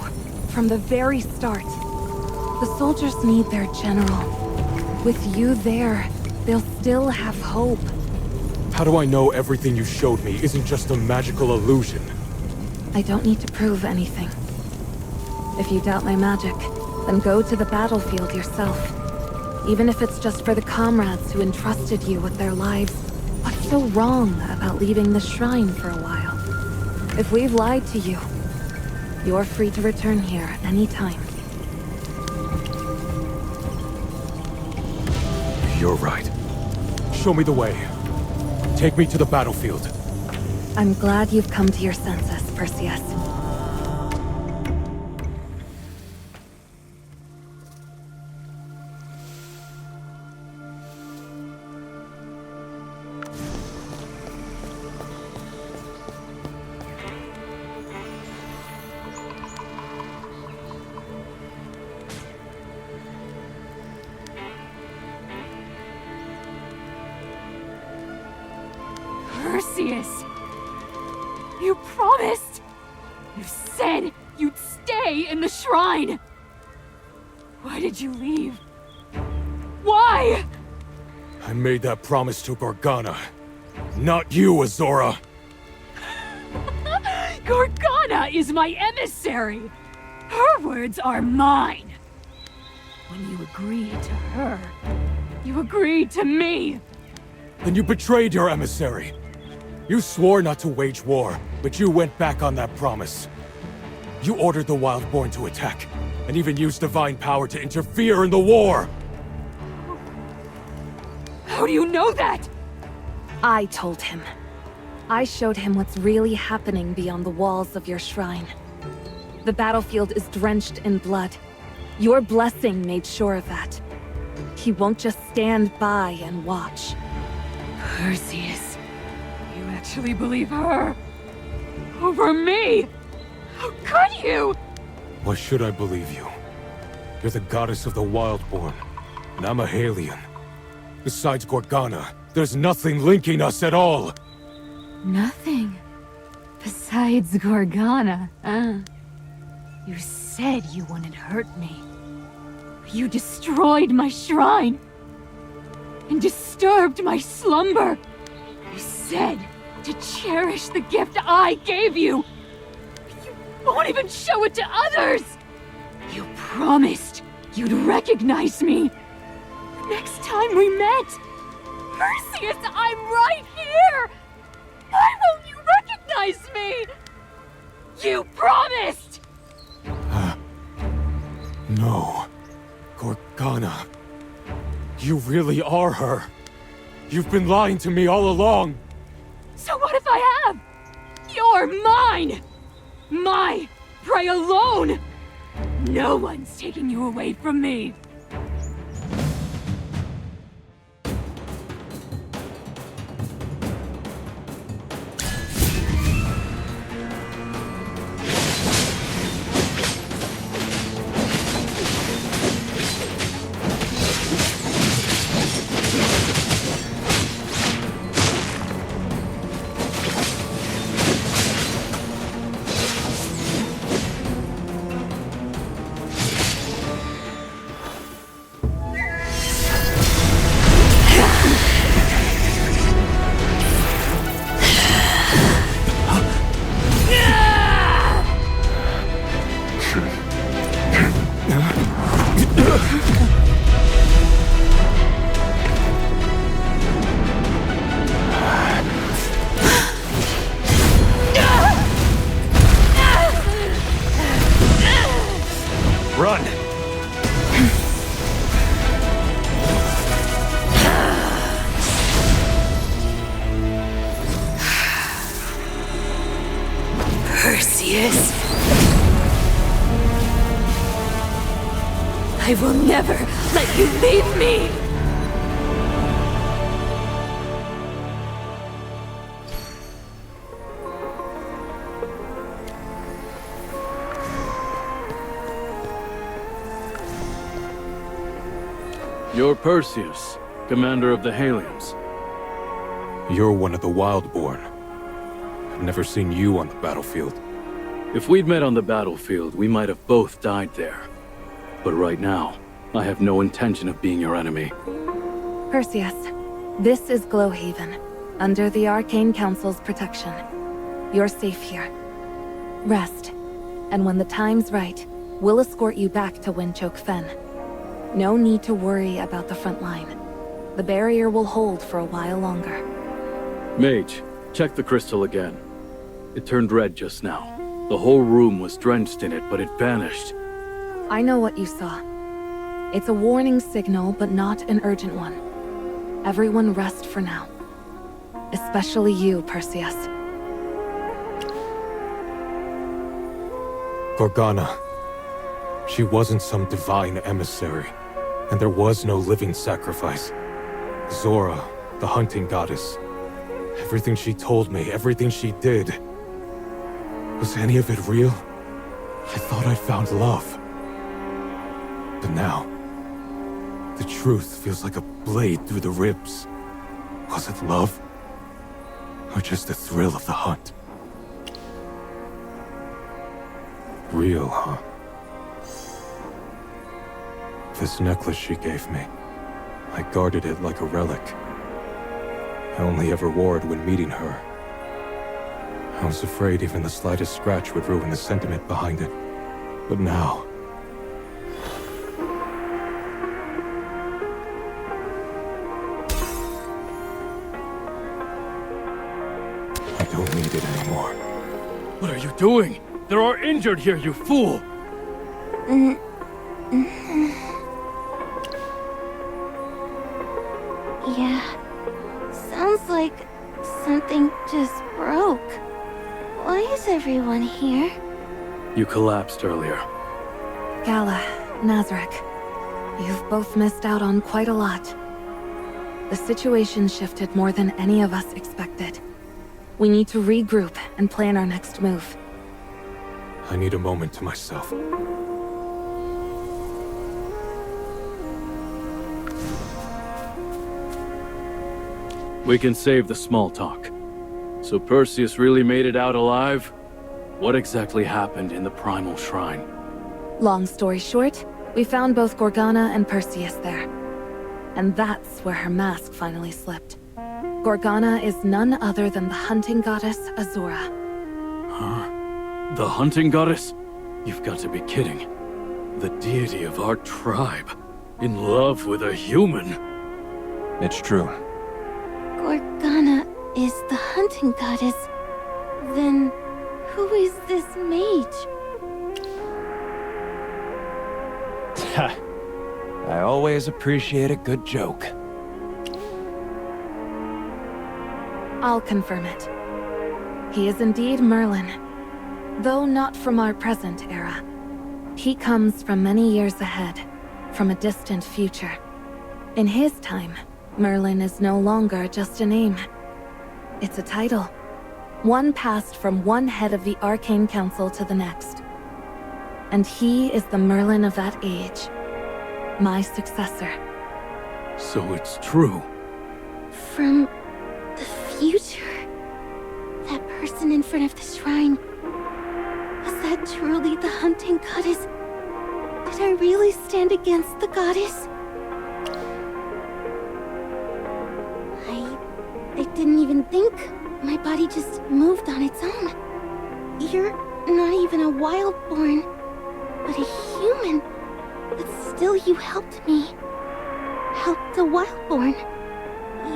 from the very start. The soldiers need their general. With you there, they'll still have hope. How do I know everything you showed me isn't just a magical illusion? I don't need to prove anything. If you doubt my magic, then go to the battlefield yourself. Even if it's just for the comrades who entrusted you with their lives. What's so wrong about leaving the shrine for a while? If we've lied to you, you're free to return here anytime. You're right. Show me the way. Take me to the battlefield. I'm glad you've come to your senses, Perseus. Perseus! You promised! You said you'd stay in the shrine! Why did you leave? Why? I made that promise to Gorganna. Not you, Azora! Gorganna is my emissary! Her words are mine! When you agreed to her, you agreed to me! Then you betrayed your emissary! You swore not to wage war, but you went back on that promise. You ordered the Wildborn to attack, and even used divine power to interfere in the war! How do you know that? I told him. I showed him what's really happening beyond the walls of your shrine. The battlefield is drenched in blood. Your blessing made sure of that. He won't just stand by and watch. Perseus, you actually believe her? Over me? How could you? Why should I believe you? You're the goddess of the Wildborn, and I'm a Halian. Besides Gorganna, there's nothing linking us at all! Nothing. Besides Gorganna, You said you wouldn't hurt me. You destroyed my shrine. And disturbed my slumber. You said to cherish the gift I gave you. You won't even show it to others. You promised you'd recognize me. Next time we met. Perseus, I'm right here. Why won't you recognize me? You promised! No. Gorganna. You really are her. You've been lying to me all along. So what if I have? You're mine! My prey alone! No one's taking you away from me. Run! Perseus. I will never let you leave me! You're Perseus, commander of the Halians. You're one of the Wildborn. I've never seen you on the battlefield. If we'd met on the battlefield, we might have both died there. But right now, I have no intention of being your enemy. Perseus, this is Glowhaven, under the Arcane Council's protection. You're safe here. Rest, and when the time's right, we'll escort you back to Windchoke Fen. No need to worry about the front line. The barrier will hold for a while longer. Mage, check the crystal again. It turned red just now. The whole room was drenched in it, but it vanished. I know what you saw. It's a warning signal, but not an urgent one. Everyone rest for now. Especially you, Perseus. Gorganna. She wasn't some divine emissary, and there was no living sacrifice. Azora, the hunting goddess. Everything she told me, everything she did. Was any of it real? I thought I'd found love. But now, the truth feels like a blade through the ribs. Was it love? Or just the thrill of the hunt? Real, huh? This necklace she gave me, I guarded it like a relic. I only ever wore it when meeting her. I was afraid even the slightest scratch would ruin the sentiment behind it. But now... I don't need it anymore. What are you doing? There are injured here, you fool! Yeah. Sounds like something just broke. Why is everyone here? You collapsed earlier. Gala, Nazarek, you've both missed out on quite a lot. The situation shifted more than any of us expected. We need to regroup and plan our next move. I need a moment to myself. We can save the small talk. So Perseus really made it out alive? What exactly happened in the primal shrine? Long story short, we found both Gorganna and Perseus there. And that's where her mask finally slipped. Gorganna is none other than the hunting goddess Azora. Huh? The hunting goddess? You've got to be kidding. The deity of our tribe. In love with a human. It's true. Gorganna is the hunting goddess. Then, who is this mage? I always appreciate a good joke. I'll confirm it. He is indeed Merlin, though not from our present era. He comes from many years ahead, from a distant future. In his time, Merlin is no longer just a name. It's a title. One passed from one head of the Arcane Council to the next. And he is the Merlin of that age. My successor. So it's true. From the future? That person in front of the shrine. Was that truly the hunting goddess? Did I really stand against the goddess? I didn't even think. My body just moved on its own. You're not even a Wildborn, but a human. But still you helped me. Helped a Wildborn.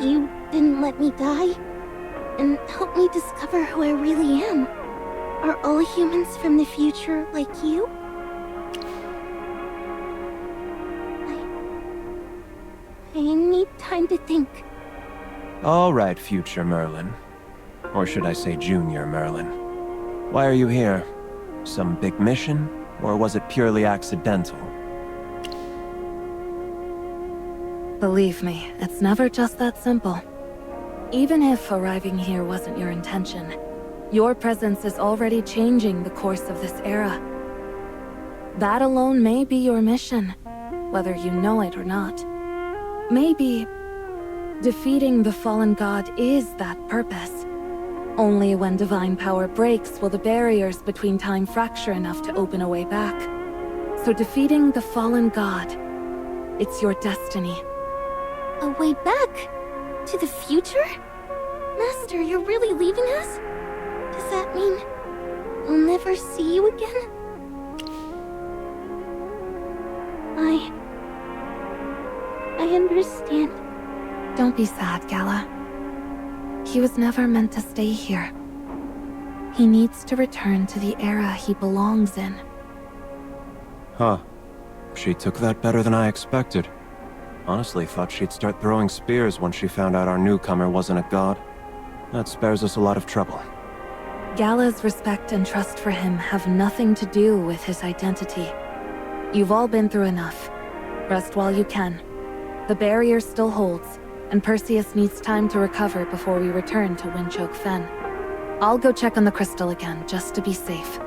You didn't let me die, and helped me discover who I really am. Are all humans from the future like you? I need time to think. All right, future Merlin. Or should I say Junior Merlin. Why are you here? Some big mission? Or was it purely accidental? Believe me, it's never just that simple. Even if arriving here wasn't your intention, your presence is already changing the course of this era. That alone may be your mission, whether you know it or not. Maybe Defeating the fallen god is that purpose. Only when divine power breaks will the barriers between time fracture enough to open a way back. So defeating the fallen god, it's your destiny. A way back? To the future? Master, you're really leaving us? Does that mean we'll never see you again? I understand. Don't be sad, Gala. He was never meant to stay here. He needs to return to the era he belongs in. Huh. She took that better than I expected. Honestly, thought she'd start throwing spears once she found out our newcomer wasn't a god. That spares us a lot of trouble. Gala's respect and trust for him have nothing to do with his identity. You've all been through enough. Rest while you can. The barrier still holds, and Perseus needs time to recover before we return to Windchoke Fen. I'll go check on the crystal again, just to be safe.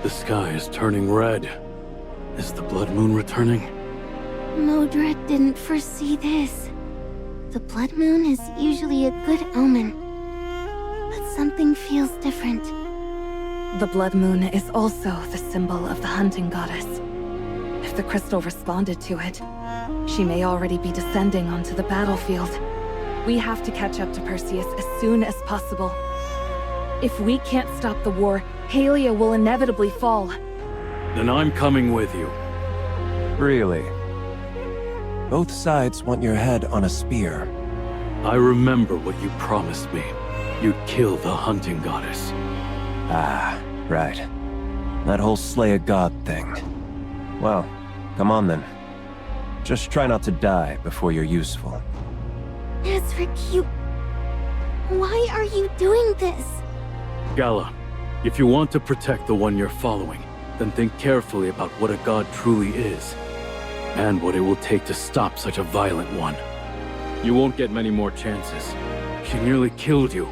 The sky is turning red. Is the blood moon returning? Modred didn't foresee this. The blood moon is usually a good omen. But something feels different. The blood moon is also the symbol of the hunting goddess. If the crystal responded to it, she may already be descending onto the battlefield. We have to catch up to Perseus as soon as possible. If we can't stop the war, Halia will inevitably fall. Then I'm coming with you. Really? Both sides want your head on a spear. I remember what you promised me. You'd kill the hunting goddess. Ah, right. That whole slay a god thing. Well, come on then. Just try not to die before you're useful. Nazric, why are you doing this? Gala, if you want to protect the one you're following, then think carefully about what a god truly is, and what it will take to stop such a violent one. You won't get many more chances. She nearly killed you.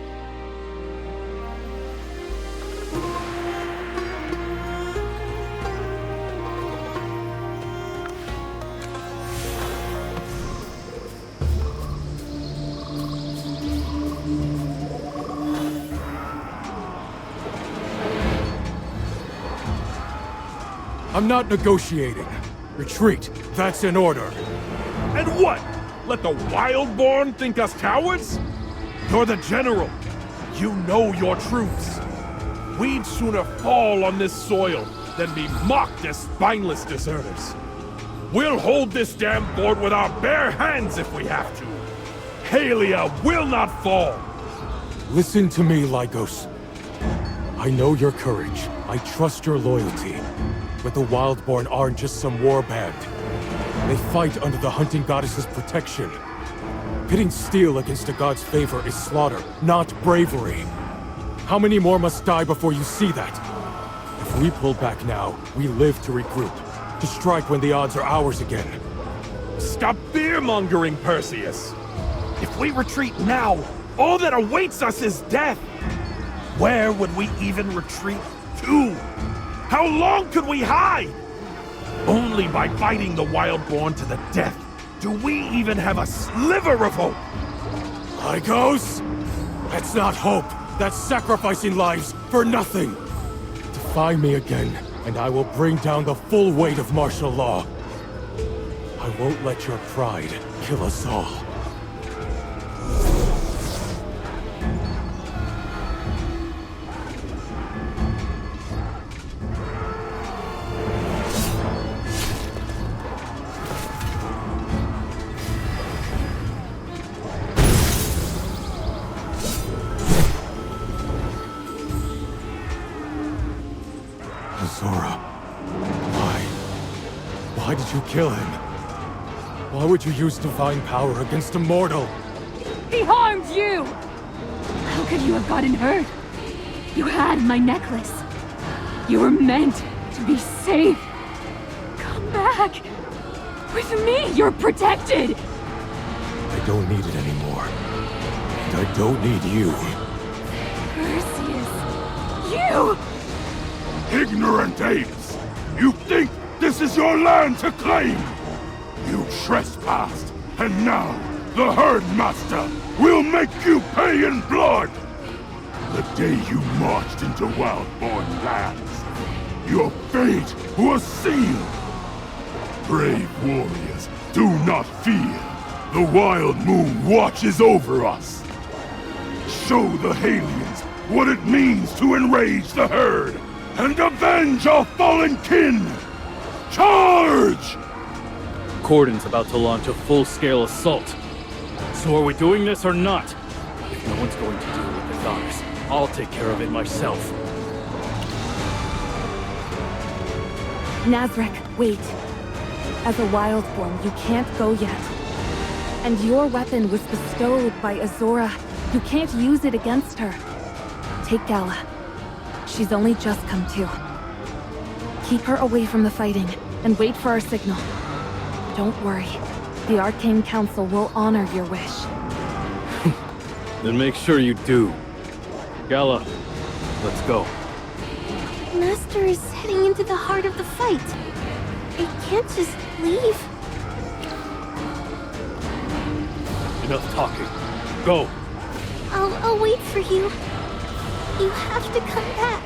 I'm not negotiating. Retreat. That's in order. And what? Let the Wildborn think us cowards? You're the general. You know your troops. We'd sooner fall on this soil than be mocked as spineless deserters. We'll hold this damn fort with our bare hands if we have to. Halia will not fall. Listen to me, Lygos. I know your courage. I trust your loyalty. But the Wildborn aren't just some warband. They fight under the hunting goddess's protection. Pitting steel against a god's favor is slaughter, not bravery. How many more must die before you see that? If we pull back now, we live to regroup. To strike when the odds are ours again. Stop fear-mongering, Perseus. If we retreat now, all that awaits us is death. Where would we even retreat to? How long could we hide? Only by fighting the Wildborn to the death do we even have a sliver of hope. Lygos? That's not hope. That's sacrificing lives for nothing. Defy me again, and I will bring down the full weight of martial law. I won't let your pride kill us all. Azora. Why? Why did you kill him? Why would you use divine power against a mortal? He harmed you! How could you have gotten hurt? You had my necklace. You were meant to be safe. Come back. With me, you're protected. I don't need it anymore. And I don't need you. Perseus. You! Ignorant apes! You think this is your land to claim? You trespassed, and now the Herd Master will make you pay in blood! The day you marched into Wildborn lands, your fate was sealed! Brave warriors, do not fear! The Wild Moon watches over us! Show the Halians what it means to enrage the Herd and avenge our fallen kin! Charge! Cordon's about to launch a full-scale assault. So are we doing this or not? If no one's going to deal with the goddess, I'll take care of it myself. Nazrek, wait. As a Wildborn, you can't go yet. And your weapon was bestowed by Azora. You can't use it against her. Take Gala. She's only just come to. Keep her away from the fighting, and wait for our signal. Don't worry. The Arcane Council will honor your wish. Then make sure you do. Gala, let's go. Master is heading into the heart of the fight. I can't just leave. Enough talking. Go! I'll wait for you. You have to come back.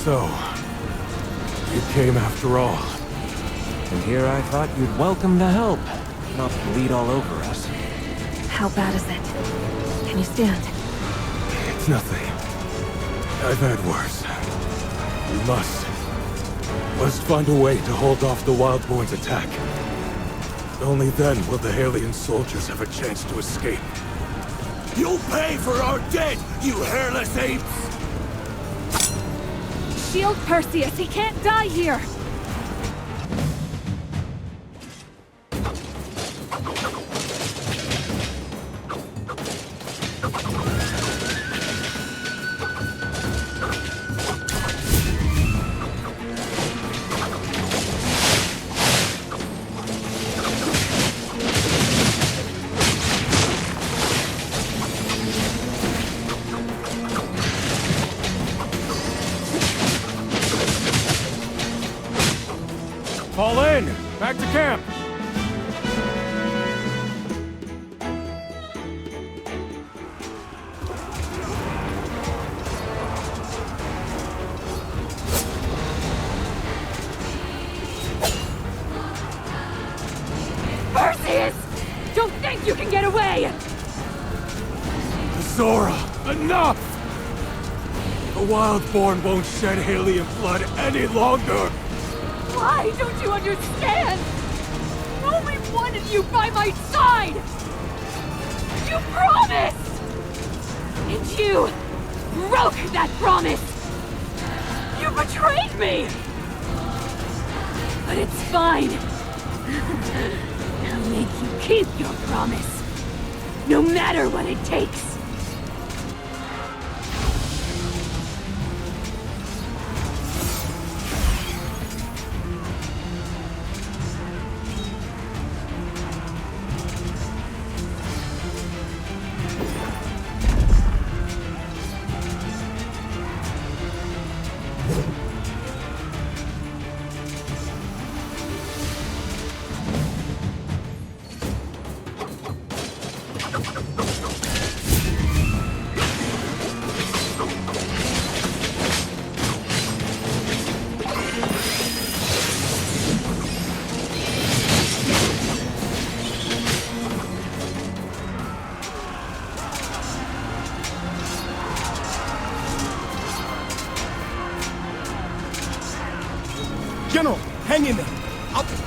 So, you came after all. And here I thought you'd welcome the help, not bleed all over us. How bad is it? Can you stand? It's nothing. I've had worse. We must find a way to hold off the Wildborn's attack. Only then will the Halian soldiers have a chance to escape. You'll pay for our dead, you hairless apes! Shield Perseus, he can't die here! Fall in! Back to camp! Perseus! Don't think you can get away! Azora, enough! The Wildborn won't shed Halian blood any longer! Why don't you understand? I only wanted you by my side! You promised! And you broke that promise! You betrayed me! But it's fine. I'll make you keep your promise. No matter what it takes. General, hang in there.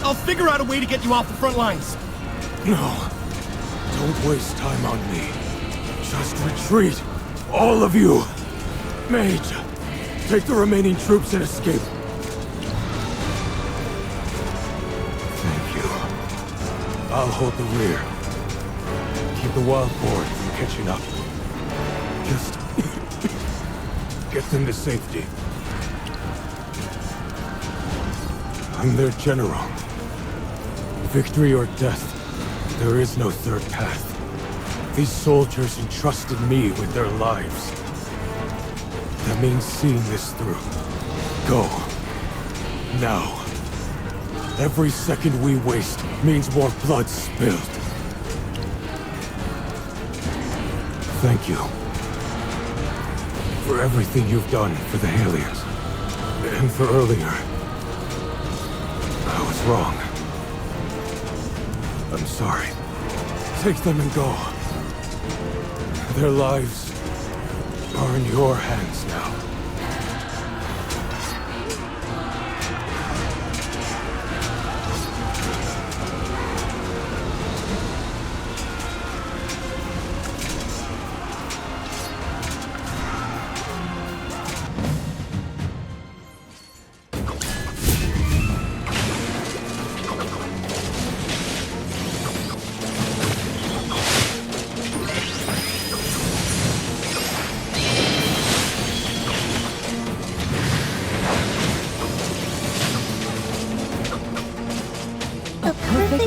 I'll figure out a way to get you off the front lines. No. Don't waste time on me. Just retreat. All of you. Mage, take the remaining troops and escape. Thank you. I'll hold the rear. Keep the Wildborn from catching up. Just get them to safety. I'm their general. Victory or death. There is no third path. These soldiers entrusted me with their lives. That means seeing this through. Go. Now. Every second we waste means more blood spilled. Thank you. For everything you've done for the aliens. And for earlier. I was wrong. I'm sorry. Take them and go. Their lives are in your hands now.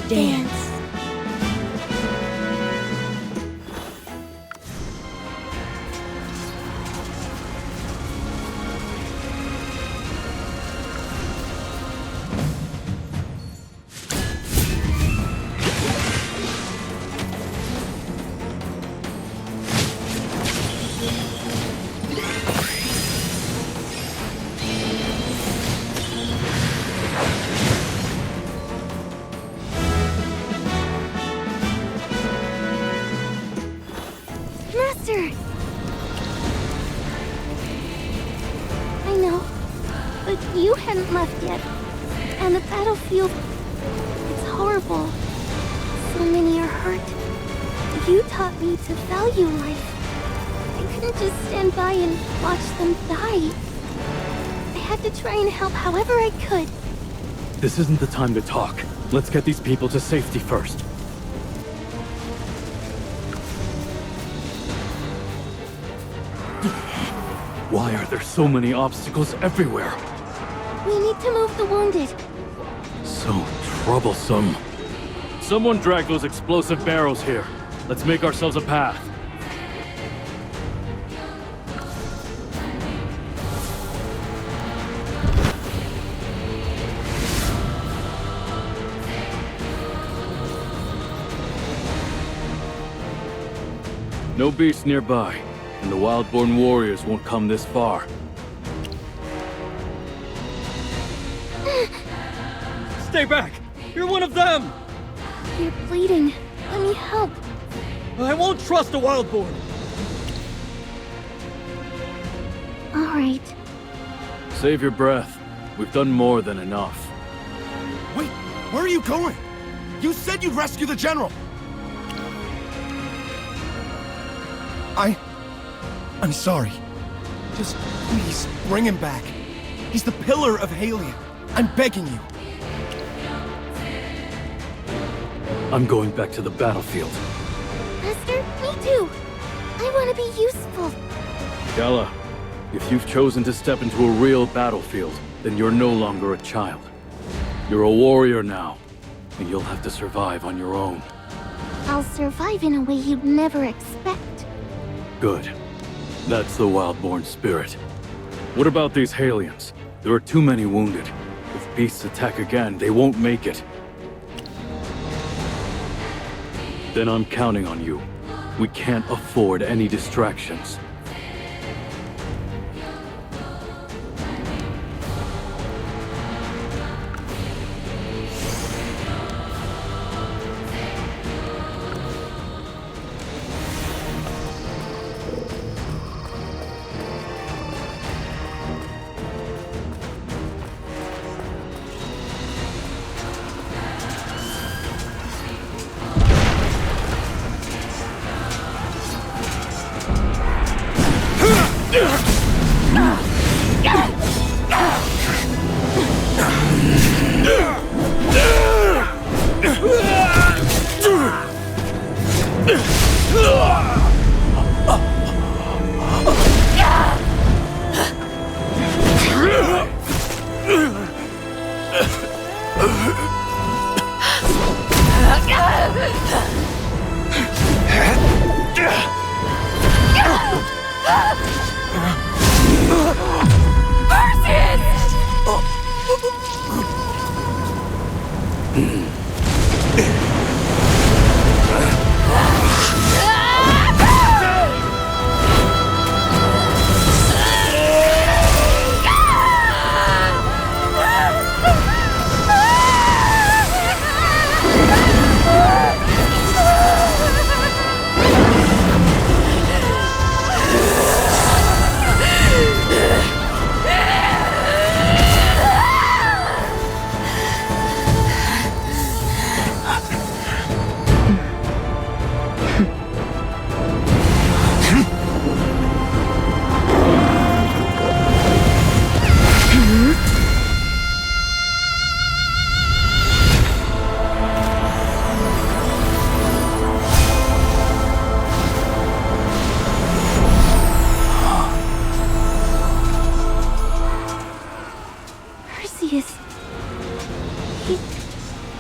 Dance. I know, but you hadn't left yet. And the battlefield, it's horrible. So many are hurt. You taught me to value life. I couldn't just stand by and watch them die. I had to try and help however I could. This isn't the time to talk. Let's get these people to safety first. Why are there so many obstacles everywhere? We need to move the wounded. So troublesome. Someone drag those explosive barrels here. Let's make ourselves a path. No beasts nearby, and the Wildborn warriors won't come this far. Stay back! You're one of them! You're bleeding. Let me help. I won't trust a Wildborn! All right. Save your breath. We've done more than enough. Wait, where are you going? You said you'd rescue the General! I'm sorry. Just please, bring him back. He's the pillar of Halia. I'm begging you. I'm going back to the battlefield. Master, me too. I want to be useful. Gala, if you've chosen to step into a real battlefield, then you're no longer a child. You're a warrior now, and you'll have to survive on your own. I'll survive in a way you'd never expect. Good. That's the Wildborn spirit. What about these Halians? There are too many wounded. If beasts attack again, they won't make it. Then I'm counting on you. We can't afford any distractions.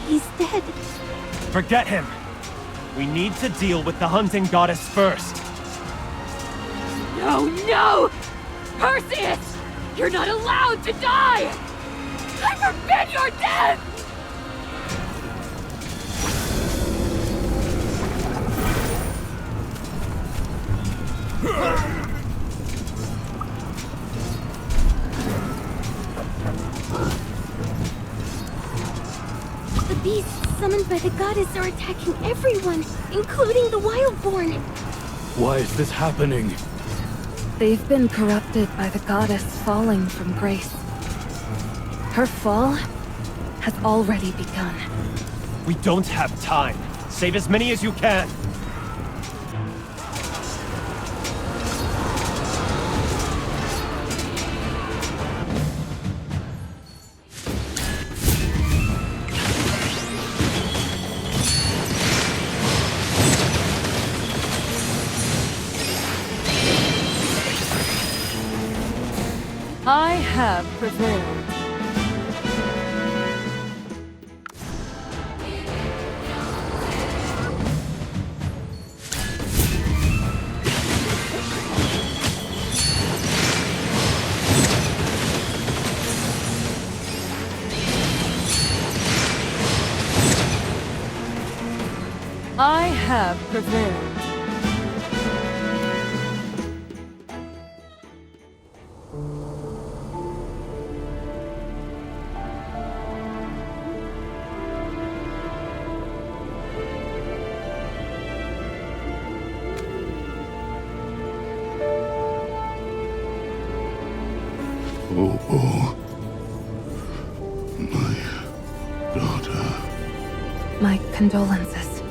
He's dead. Forget him. We need to deal with the hunting goddess first. No, no! Perseus! You're not allowed to die! I forbid your death! The beasts summoned by the goddess are attacking everyone, including the Wildborn. Why is this happening? They've been corrupted by the goddess falling from grace. Her fall has already begun. We don't have time. Save as many as you can. I have prevailed. I have prevailed. Oh, my daughter. My condolences,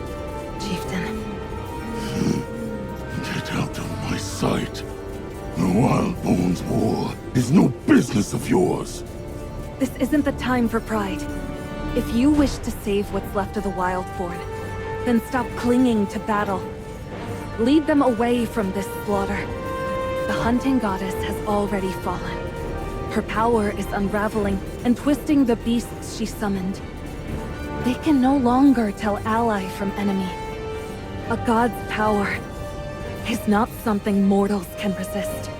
Chieftain. Get out of my sight. The Wildborn's war is no business of yours. This isn't the time for pride. If you wish to save what's left of the Wildborn, then stop clinging to battle. Lead them away from this slaughter. The hunting goddess has already fallen. Her power is unraveling and twisting the beasts she summoned. They can no longer tell ally from enemy. A god's power is not something mortals can resist.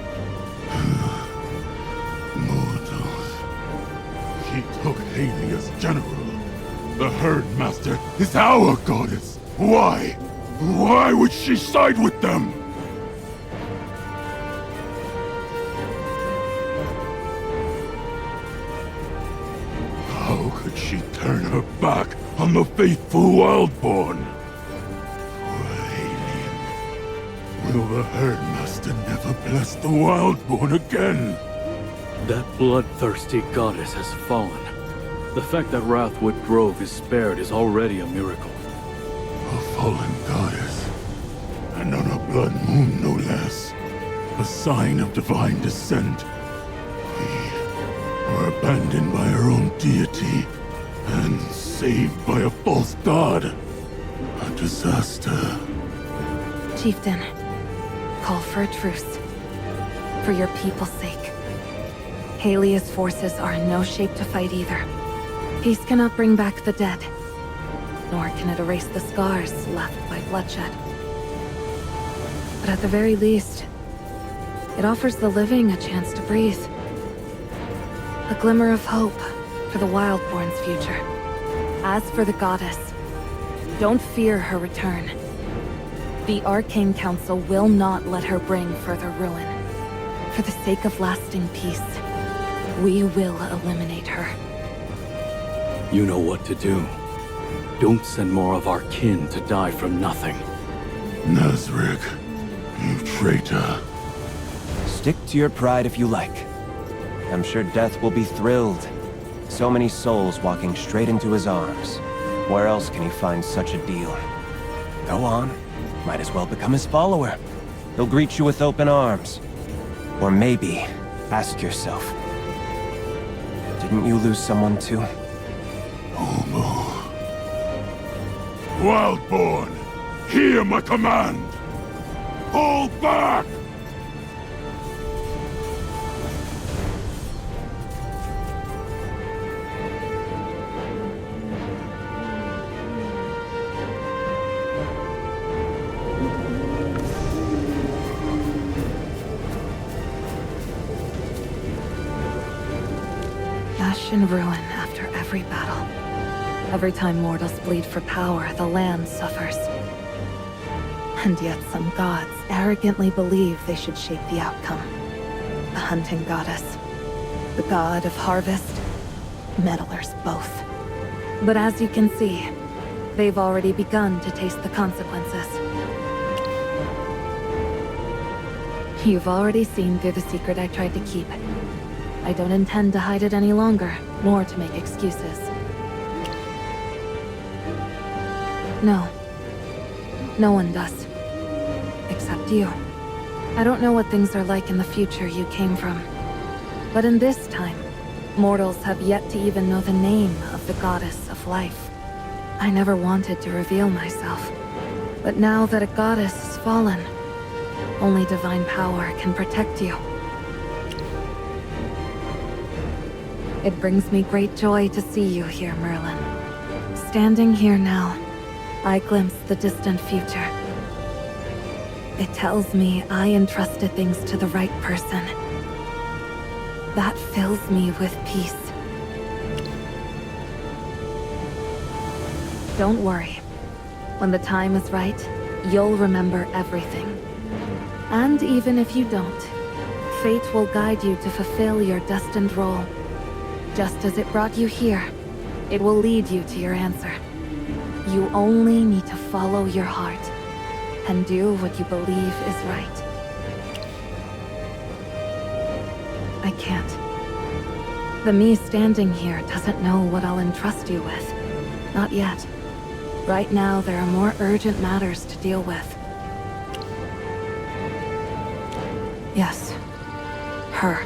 Mortals. He took Halia's general. The Herd Master is our goddess. Why? Why would she side with them? How could she turn her back on the faithful Wildborn? Poor alien. Will the Herdmaster never bless the Wildborn again? That bloodthirsty goddess has fallen. The fact that Wrathwood Grove is spared is already a miracle. A fallen goddess. And on a blood moon, no less. a sign of divine descent. We were abandoned by our own deity and saved by a false god. A disaster. Chieftain, call for a truce. For your people's sake. Halia's forces are in no shape to fight either. Peace cannot bring back the dead, nor can it erase the scars left by bloodshed. But at the very least, it offers the living a chance to breathe. A glimmer of hope for the Wildborn's future. As for the goddess, don't fear her return. The Arcane Council will not let her bring further ruin. For the sake of lasting peace, we will eliminate her. You know what to do. Don't send more of our kin to die from nothing. Nazarick, you traitor. Stick to your pride if you like. I'm sure Death will be thrilled. So many souls walking straight into his arms. Where else can he find such a deal? Go on. Might as well become his follower. He'll greet you with open arms. Or maybe, ask yourself, didn't you lose someone too? Wildborn, hear my command! Hold back! Ash and ruin after every battle. Every time mortals bleed for power, the land suffers. And yet some gods arrogantly believe they should shape the outcome. The hunting goddess, the god of harvest, meddlers both. But as you can see, they've already begun to taste the consequences. You've already seen through the secret I tried to keep. I don't intend to hide it any longer, nor to make excuses. No. No one does. Except you. I don't know what things are like in the future you came from. But in this time, mortals have yet to even know the name of the goddess of life. I never wanted to reveal myself. But now that a goddess has fallen, only divine power can protect you. It brings me great joy to see you here, Merlin. Standing here now, I glimpse the distant future. It tells me I entrusted things to the right person. That fills me with peace. Don't worry. When the time is right, you'll remember everything. And even if you don't, fate will guide you to fulfill your destined role. Just as it brought you here, it will lead you to your answer. You only need to follow your heart, and do what you believe is right. I can't. The me standing here doesn't know what I'll entrust you with. Not yet. Right now, there are more urgent matters to deal with. Yes. Her.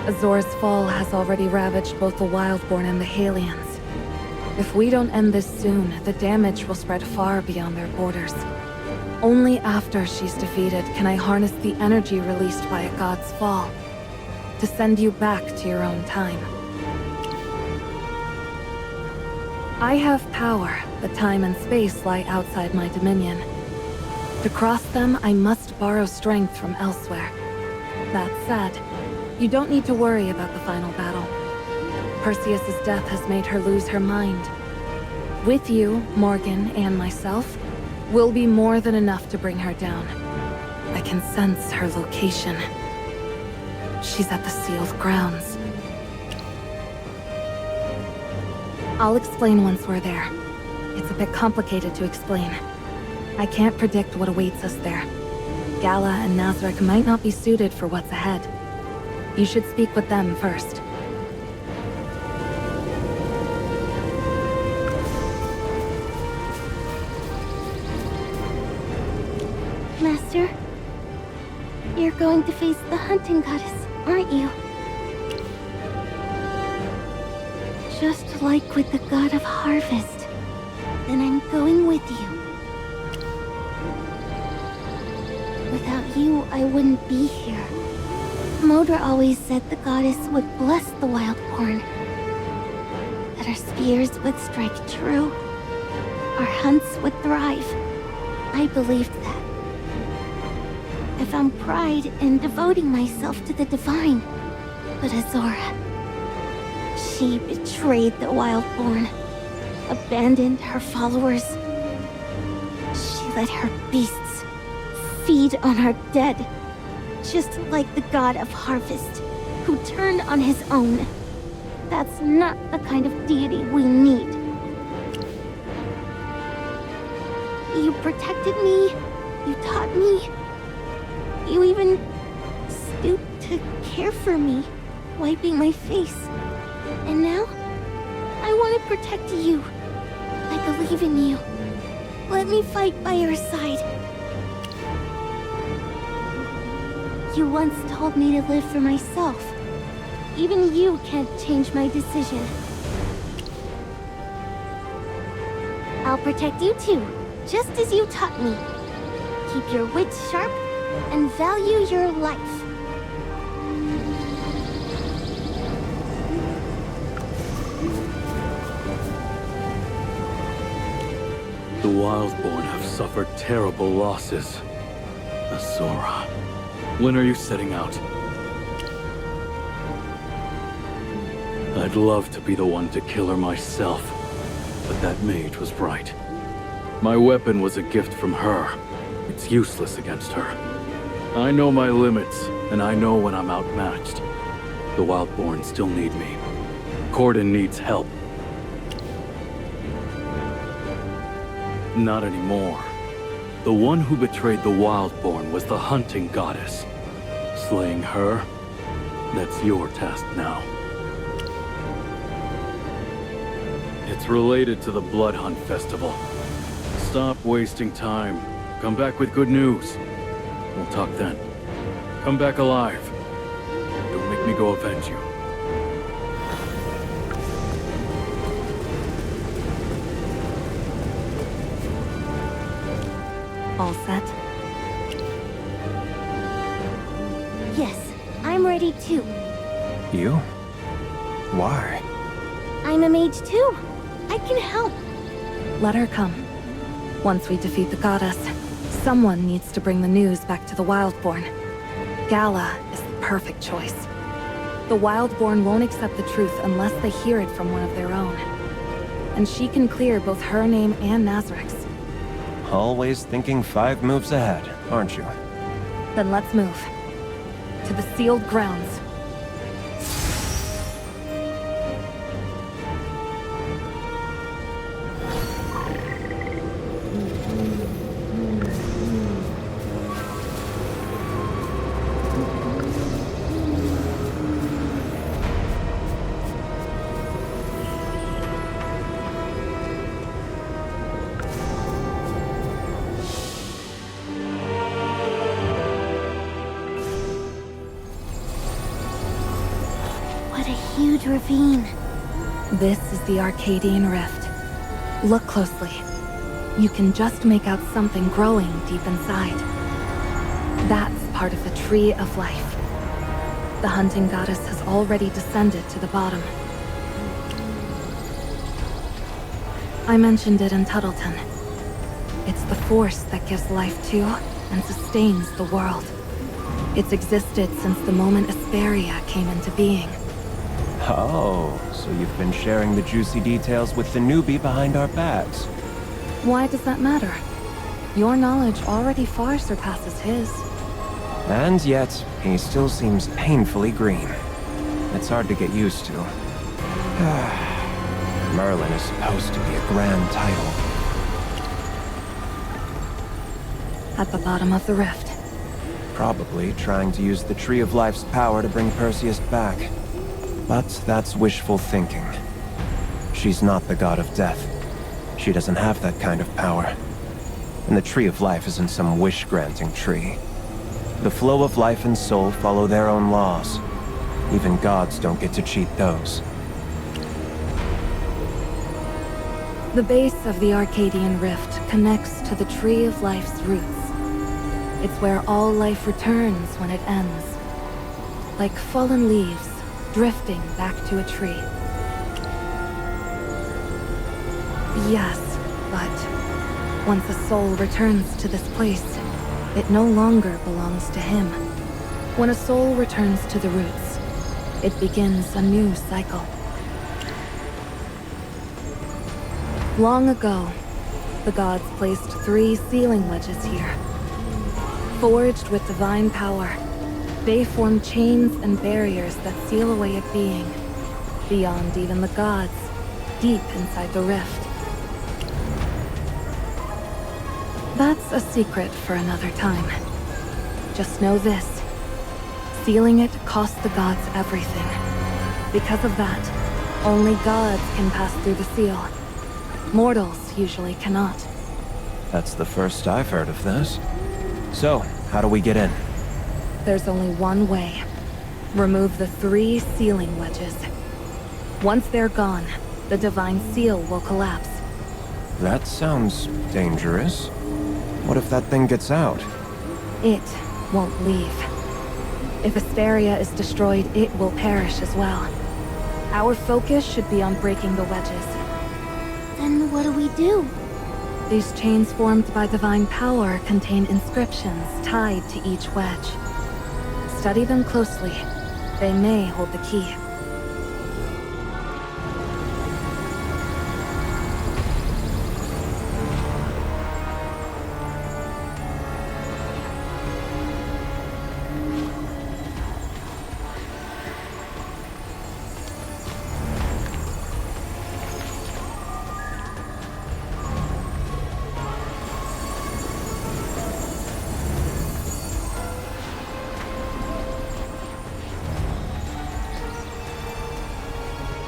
Azora's fall has already ravaged both the Wildborn and the Halians. If we don't end this soon, the damage will spread far beyond their borders. Only after she's defeated can I harness the energy released by a god's fall, to send you back to your own time. I have power, but time and space lie outside my dominion. To cross them, I must borrow strength from elsewhere. That said, you don't need to worry about the final battle. Perseus's death has made her lose her mind. With you, Morgan, and myself, will be more than enough to bring her down. I can sense her location. She's at the sealed grounds. I'll explain once we're there. It's a bit complicated to explain. I can't predict what awaits us there. Gala and Nazarick might not be suited for what's ahead. You should speak with them first. Master? You're going to face the hunting goddess, aren't you? Just like with the god of harvest. Then I'm going with you. Without you, I wouldn't be here. Modra always said the goddess would bless the Wildborn. That our spears would strike true. Our hunts would thrive. I believed that. I found pride in devoting myself to the divine. But Azora... she betrayed the Wildborn. Abandoned her followers. She let her beasts feed on our dead. Just like the god of harvest, who turned on his own. That's not the kind of deity we need. You protected me, you taught me, you even stooped to care for me, wiping my face. And now, I want to protect you. I believe in you. Let me fight by your side. You once told me to live for myself. Even you can't change my decision. I'll protect you too, just as you taught me. Keep your wits sharp and value your life. The Wildborn have suffered terrible losses. Azora. When are you setting out? I'd love to be the one to kill her myself, but that mage was right. My weapon was a gift from her. It's useless against her. I know my limits, and I know when I'm outmatched. The Wildborn still need me. Corden needs help. Not anymore. The one who betrayed the Wildborn was the hunting goddess. Slaying her, that's your task now. It's related to the Blood Hunt Festival. Stop wasting time. Come back with good news. We'll talk then. Come back alive. Don't make me go avenge you. All set? Yes, I'm ready too. You? Why? I'm a mage too. I can help. Let her come. Once we defeat the goddess, someone needs to bring the news back to the Wildborn. Gala is the perfect choice. The Wildborn won't accept the truth unless they hear it from one of their own. And she can clear both her name and Nazarik's. Always thinking 5 moves ahead, aren't you? Then let's move. To the sealed grounds. Huge ravine. This is the Arcadian rift. Look closely. You can just make out something growing deep inside. That's part of the Tree of Life. The hunting goddess has already descended to the bottom. I mentioned it in Tuttleton. It's the force that gives life to and sustains the world. It's existed since the moment Asperia came into being. Oh, so you've been sharing the juicy details with the newbie behind our backs. Why does that matter? Your knowledge already far surpasses his. And yet, he still seems painfully green. It's hard to get used to. Merlin is supposed to be a grand title. At the bottom of the rift. Probably trying to use the Tree of Life's power to bring Perseus back. But that's wishful thinking. She's not the god of death. She doesn't have that kind of power. And the Tree of Life isn't some wish-granting tree. The flow of life and soul follow their own laws. Even gods don't get to cheat those. The base of the Arcadian rift connects to the Tree of Life's roots. It's where all life returns when it ends. Like fallen leaves, drifting back to a tree. Yes, but once a soul returns to this place, it no longer belongs to him. When a soul returns to the roots, it begins a new cycle. Long ago, the gods placed 3 sealing wedges here. Forged with divine power, they form chains and barriers that seal away a being, beyond even the gods, deep inside the rift. That's a secret for another time. Just know this. Sealing it cost the gods everything. Because of that, only gods can pass through the seal. Mortals usually cannot. That's the first I've heard of this. So, how do we get in? There's only one way. Remove the 3 sealing wedges. Once they're gone, the divine seal will collapse. That sounds dangerous. What if that thing gets out? It won't leave. If Asteria is destroyed, it will perish as well. Our focus should be on breaking the wedges. Then what do we do? These chains formed by divine power contain inscriptions tied to each wedge. Study them closely. They may hold the key.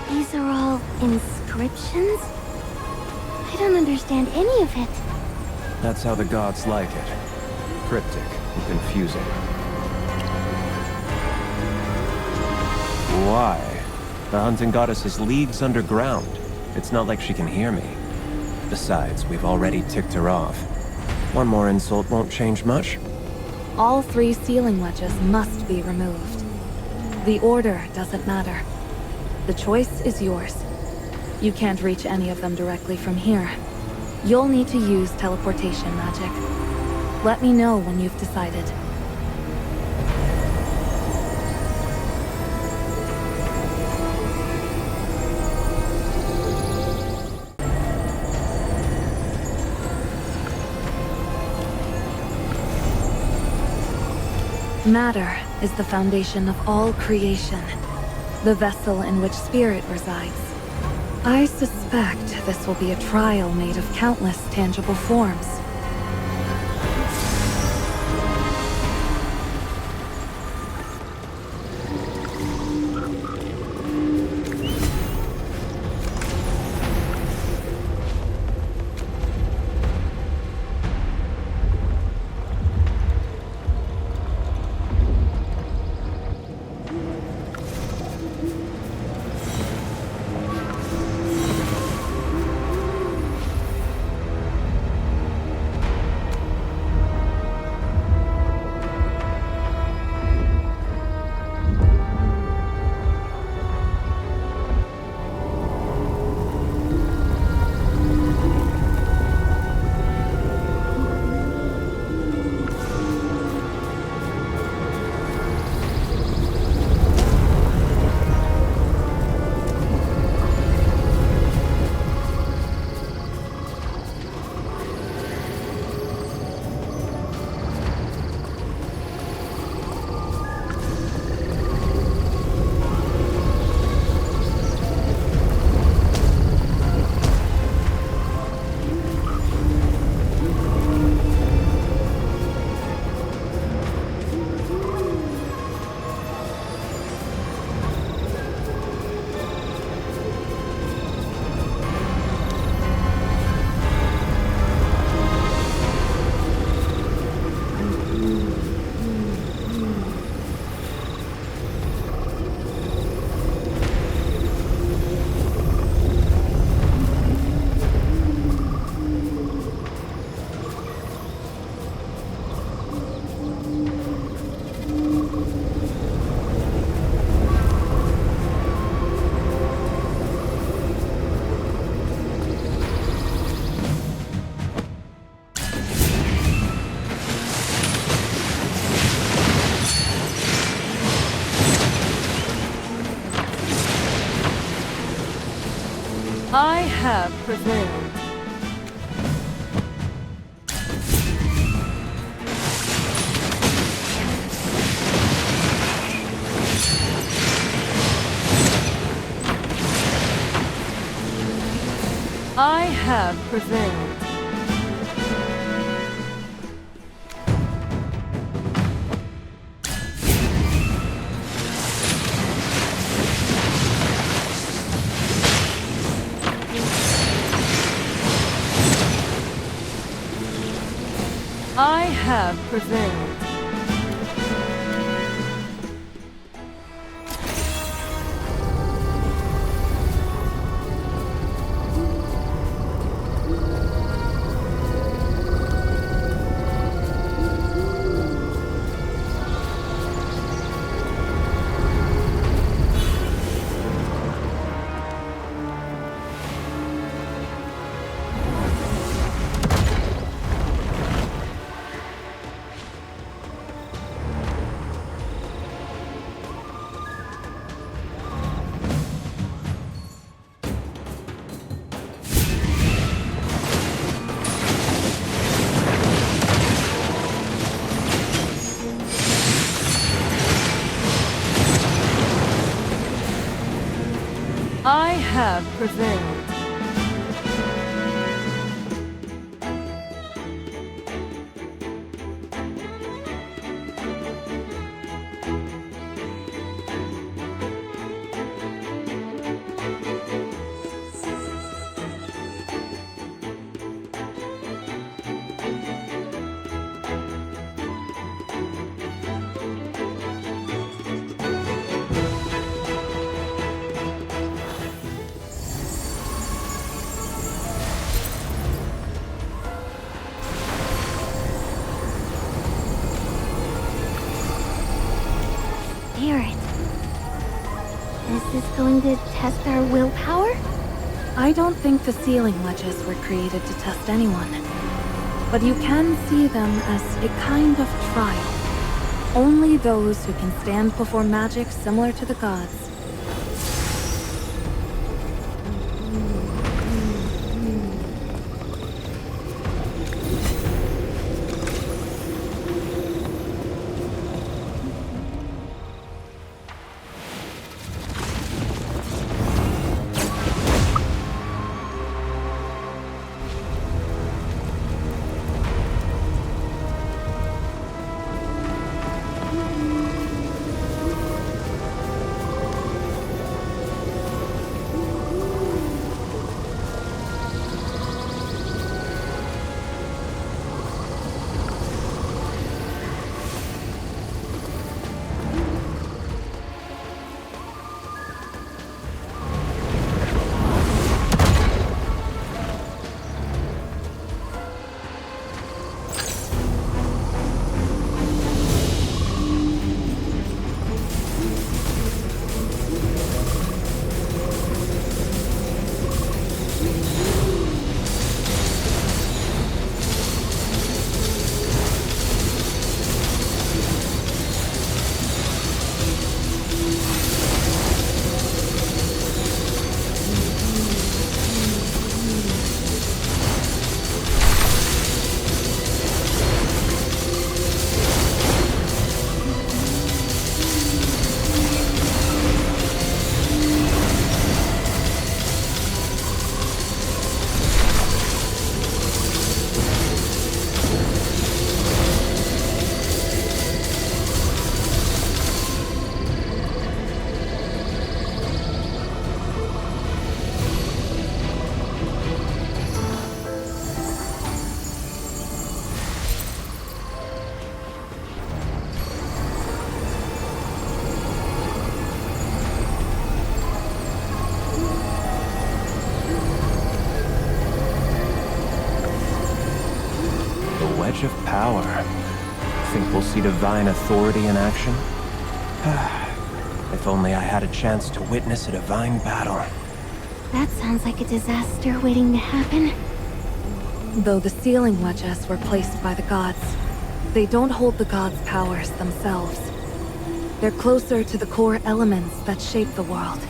These are all inscriptions? I don't understand any of it. That's how the gods like it. Cryptic and confusing. Why? The hunting goddess is leagues underground. It's not like she can hear me. Besides, we've already ticked her off. One more insult won't change much. All 3 sealing wedges must be removed. The order doesn't matter. The choice is yours. You can't reach any of them directly from here. You'll need to use teleportation magic. Let me know when you've decided. Matter is the foundation of all creation, the vessel in which spirit resides. I suspect this will be a trial made of countless tangible forms. I have prevailed. I have prevailed. I have prevailed. I have prevailed. Spirit. Is this going to test our willpower? I don't think the sealing wedges were created to test anyone. But you can see them as a kind of trial. Only those who can stand before magic similar to the gods. Of power. Think we'll see divine authority in action? If only I had a chance to witness a divine battle. That sounds like a disaster waiting to happen. Though the sealing wedges were placed by the gods, they don't hold the gods' powers themselves. They're closer to the core elements that shape the world.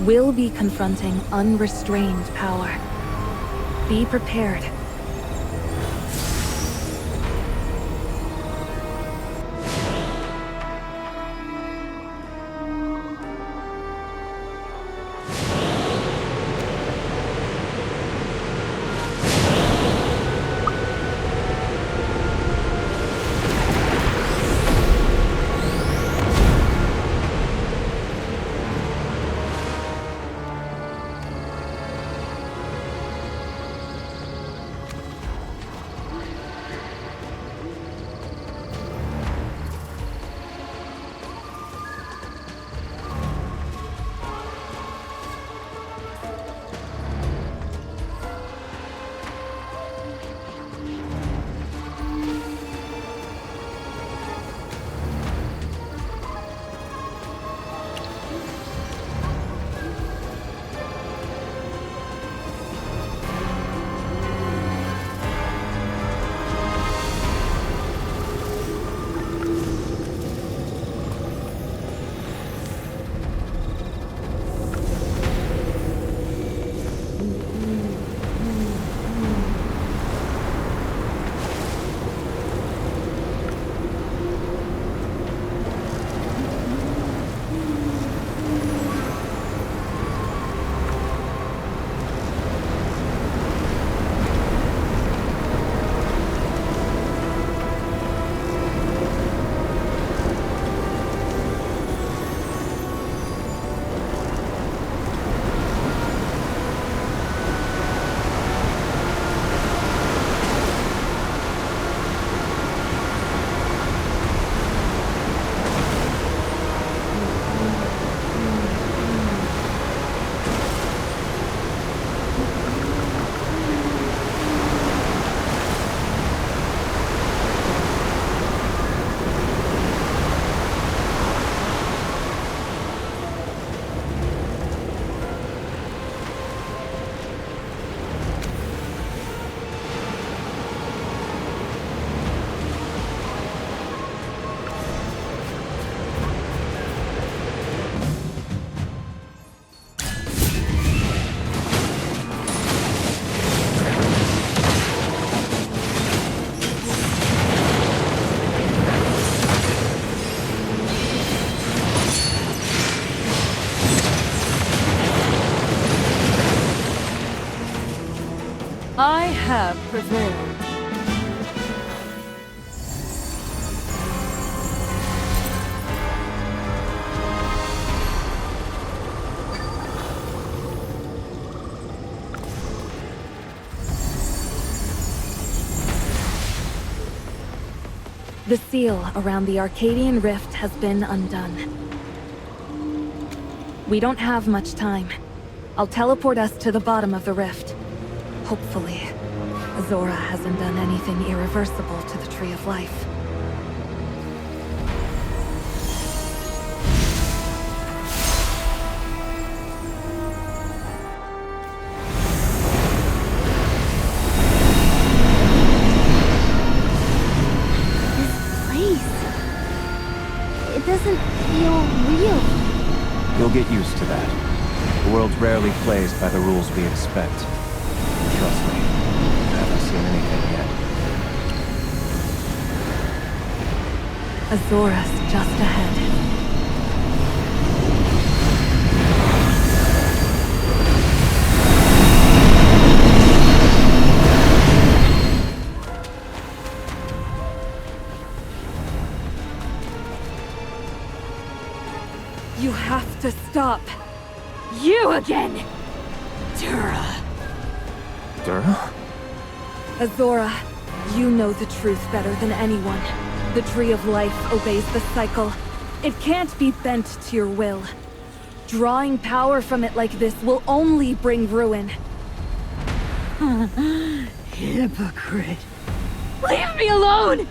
we'll be confronting unrestrained power. Be prepared. I have prevailed. The seal around the Arcadian rift has been undone. We don't have much time. I'll teleport us to the bottom of the rift. Hopefully, Azora hasn't done anything irreversible to the Tree of Life. This place... it doesn't feel real. You'll get used to that. The world rarely plays by the rules we expect. Trust me, I haven't seen anything yet. Azora's just ahead. You have to stop. You again! Dura. Dura? Azora, you know the truth better than anyone. The Tree of Life obeys the cycle. It can't be bent to your will. Drawing power from it like this will only bring ruin. Hypocrite. Leave me alone!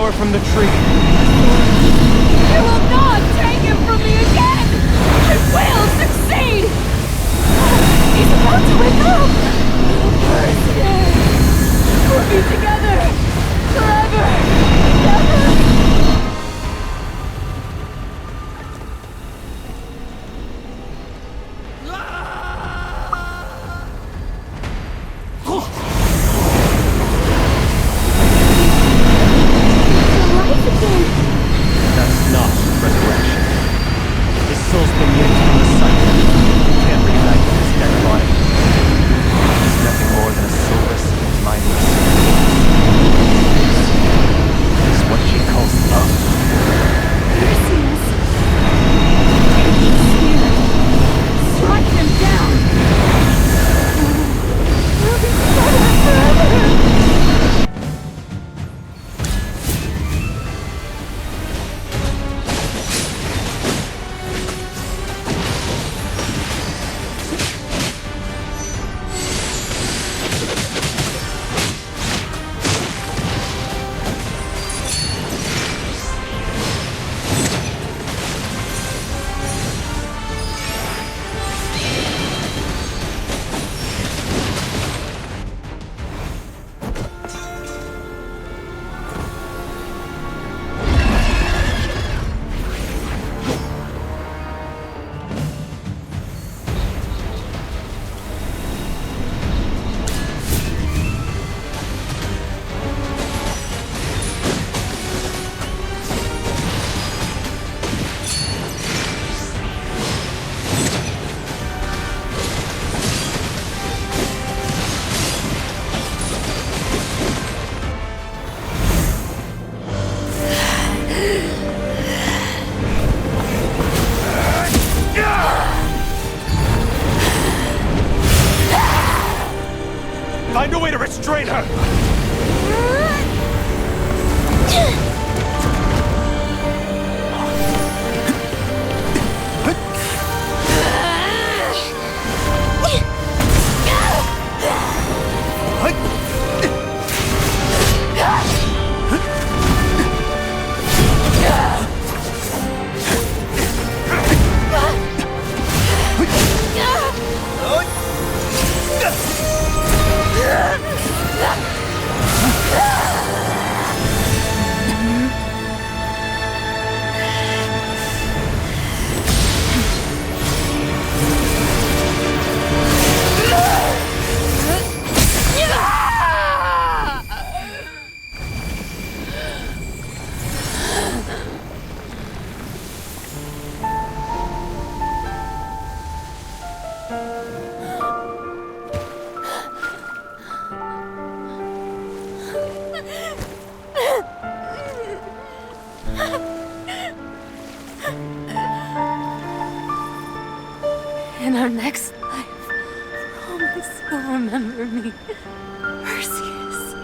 power from the tree. You will not take him from me again! I will succeed! He's about to wake up! Perseus! We'll be together! Forever! Together! That's not resurrection. His soul's been yanked from the cycle. He can't reunite with his dead body. He's nothing more than a soulless, mindless This is what she calls love. Perseus! Take his spear! Strike him down! We'll be together forever! Find a way to restrain her! In our next life, promise you'll remember me, Perseus.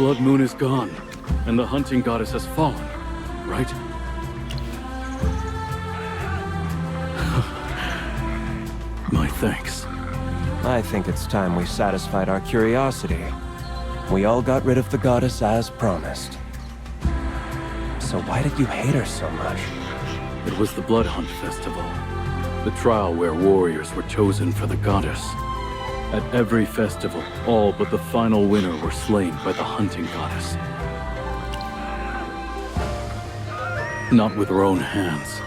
blood moon is gone, and the hunting goddess has fallen, right? My thanks. I think it's time we satisfied our curiosity. We all got rid of the goddess as promised. So why did you hate her so much? It was the Blood Hunt Festival. The trial where warriors were chosen for the goddess. At every festival, all but the final winner were slain by the hunting goddess. Not with her own hands.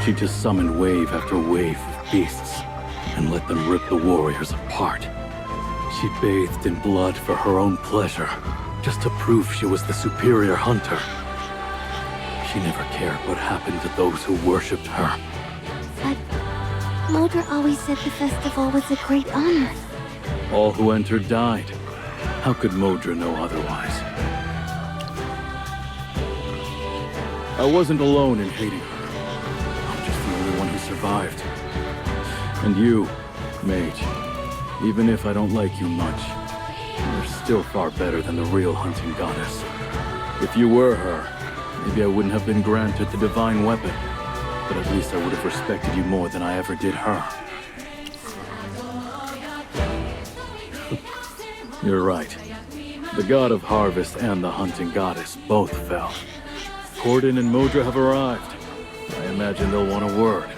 She just summoned wave after wave of beasts and let them rip the warriors apart. She bathed in blood for her own pleasure, just to prove she was the superior hunter. She never cared what happened to those who worshipped her. But Modra always said the festival was a great honor. All who entered died. How could Modra know otherwise? I wasn't alone in hating her. I'm just the only one who survived. And you, mage, even if I don't like you much, you're still far better than the real hunting goddess. If you were her, maybe I wouldn't have been granted the divine weapon, but at least I would have respected you more than I ever did her. You're right. The god of harvest and the hunting goddess both fell. Corden and Modra have arrived. I imagine they'll want a word.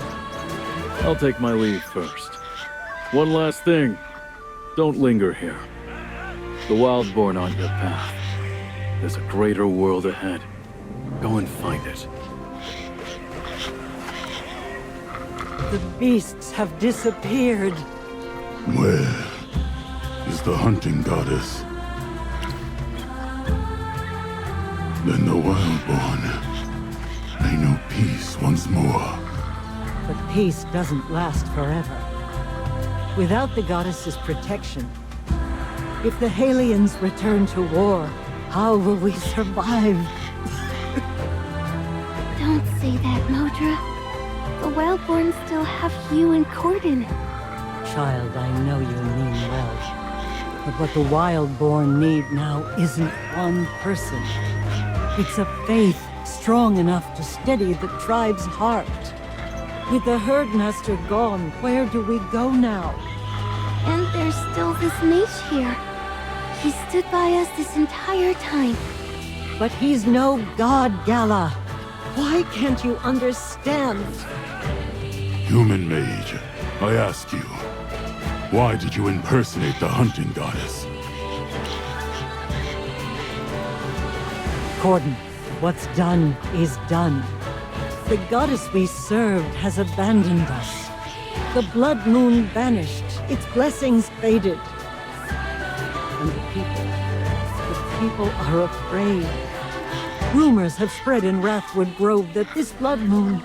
I'll take my leave first. One last thing. Don't linger here. The Wildborn aren't your path. There's a greater world ahead. Go and find it. The beasts have disappeared. Where is the hunting goddess? Then the Wildborn may know peace once more. But peace doesn't last forever. Without the goddess's protection, if the Halians return to war, how will we survive? Don't say that, Modra. The Wildborn still have you and Corden. Child, I know you mean well. But what the Wildborn need now isn't one person. It's a faith strong enough to steady the tribe's heart. With the herdmaster gone, where do we go now? And there's still this mage here. He stood by us this entire time. But he's no god, Gala. Why can't you understand? Human mage, I ask you, why did you impersonate the hunting goddess? Corden, what's done is done. The goddess we served has abandoned us. The blood moon vanished, its blessings faded. And the people are afraid. Rumors have spread in Wrathwood Grove that this blood moon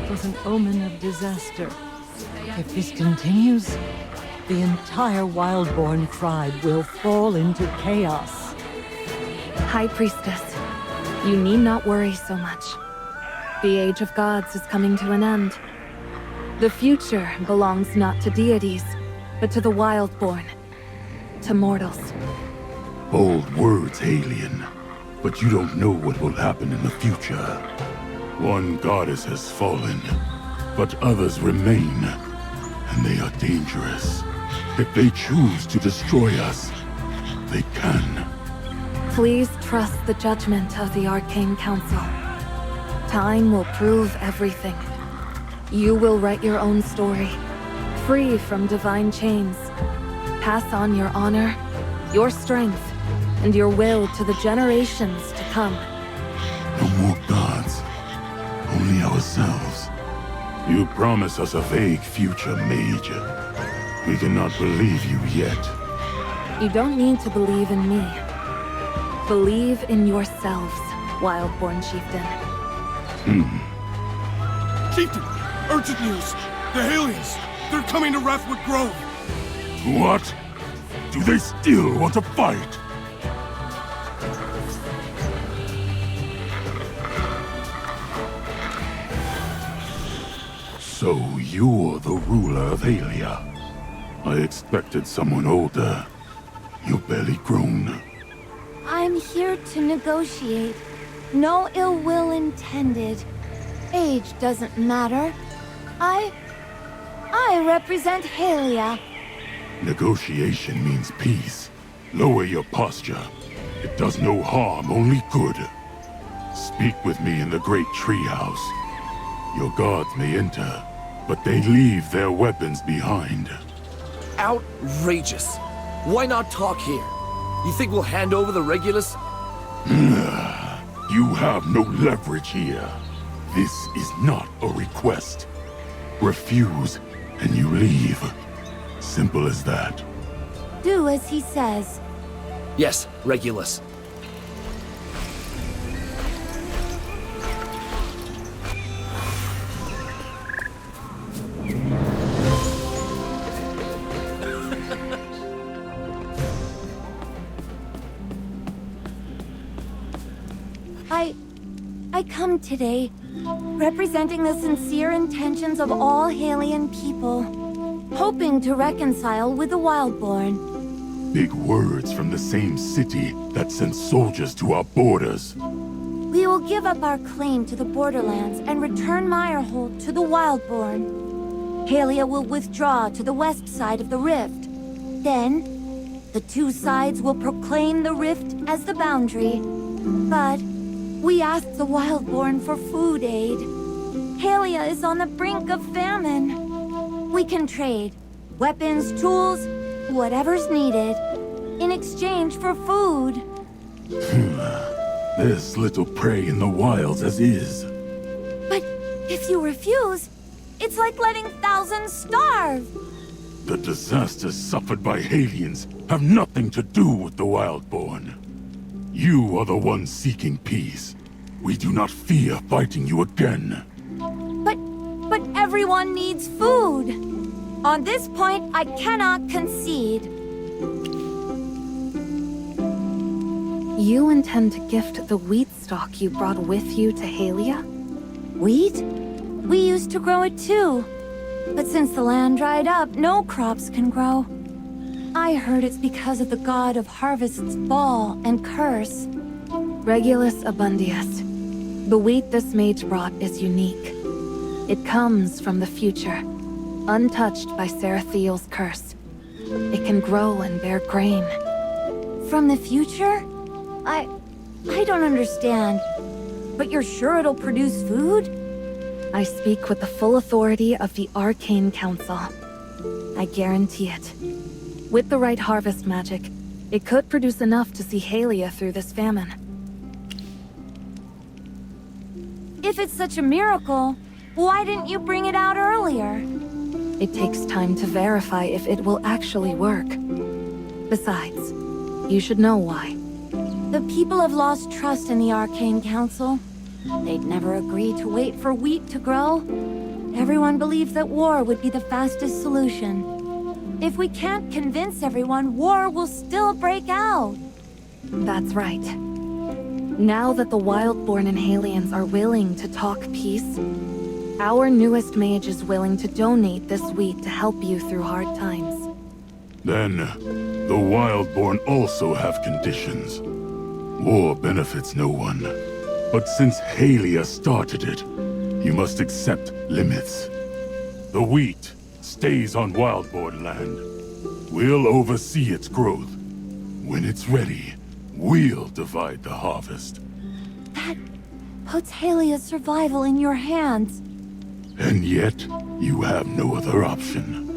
was an omen of disaster. If this continues, the entire Wildborn tribe will fall into chaos. High Priestess, you need not worry so much. The Age of Gods is coming to an end. The future belongs not to deities, but to the Wildborn. To mortals. Bold words, Halian. But you don't know what will happen in the future. One goddess has fallen, but others remain. And they are dangerous. If they choose to destroy us, they can. Please trust the judgment of the Arcane Council. Time will prove everything. You will write your own story, free from divine chains. Pass on your honor, your strength, and your will to the generations to come. No more gods, only ourselves. You promise us a vague future, mage. We cannot believe you yet. You don't need to believe in me. Believe in yourselves, Wildborn Chieftain. Chieftain! Urgent news! The Halians! They're coming to Wrathwood Grove! What? Do they still want to fight? So you're the ruler of Halia. I expected someone older. You're barely grown. I'm here to negotiate. No ill will intended. Age doesn't matter. I represent Halia. Negotiation means peace. Lower your posture. It does no harm, only good. Speak with me in the Great Treehouse. Your guards may enter, but they leave their weapons behind. Outrageous. Why not talk here? You think we'll hand over the Regulus? You have no leverage here. This is not a request. Refuse, and you leave. Simple as that. Do as he says. Yes, Regulus. I come today, representing the sincere intentions of all Halian people, hoping to reconcile with the Wildborn. Big words from the same city that sent soldiers to our borders. We will give up our claim to the borderlands and return Meyerhold to the Wildborn. Halia will withdraw to the west side of the rift. Then, the two sides will proclaim the rift as the boundary. But we asked the Wildborn for food aid. Halia is on the brink of famine. We can trade weapons, tools, whatever's needed, in exchange for food. There's little prey in the wilds as is. But if you refuse, it's like letting thousands starve. The disasters suffered by Halians have nothing to do with the Wildborn. You are the one seeking peace. We do not fear fighting you again. But everyone needs food. On this point, I cannot concede. You intend to gift the wheat stalk you brought with you to Halia? Wheat? We used to grow it too. But since the land dried up, no crops can grow. I heard it's because of the god of harvest's ball and curse. Regulus abundius. The wheat this mage brought is unique. It comes from the future, untouched by Sarathiel's curse. It can grow and bear grain. From the future? I don't understand. But you're sure it'll produce food? I speak with the full authority of the Arcane Council. I guarantee it. With the right harvest magic, it could produce enough to see Halia through this famine. If it's such a miracle, why didn't you bring it out earlier? It takes time to verify if it will actually work. Besides, you should know why. The people have lost trust in the Arcane Council. They'd never agree to wait for wheat to grow. Everyone believes that war would be the fastest solution. If we can't convince everyone, war will still break out. That's right. Now that the Wildborn and Halians are willing to talk peace, our newest mage is willing to donate this wheat to help you through hard times. Then, the Wildborn also have conditions. War benefits no one. But since Halia started it, you must accept limits. The wheat stays on Wildborn land. We'll oversee its growth. When it's ready, we'll divide the harvest. That puts Halia's survival in your hands. And yet, you have no other option.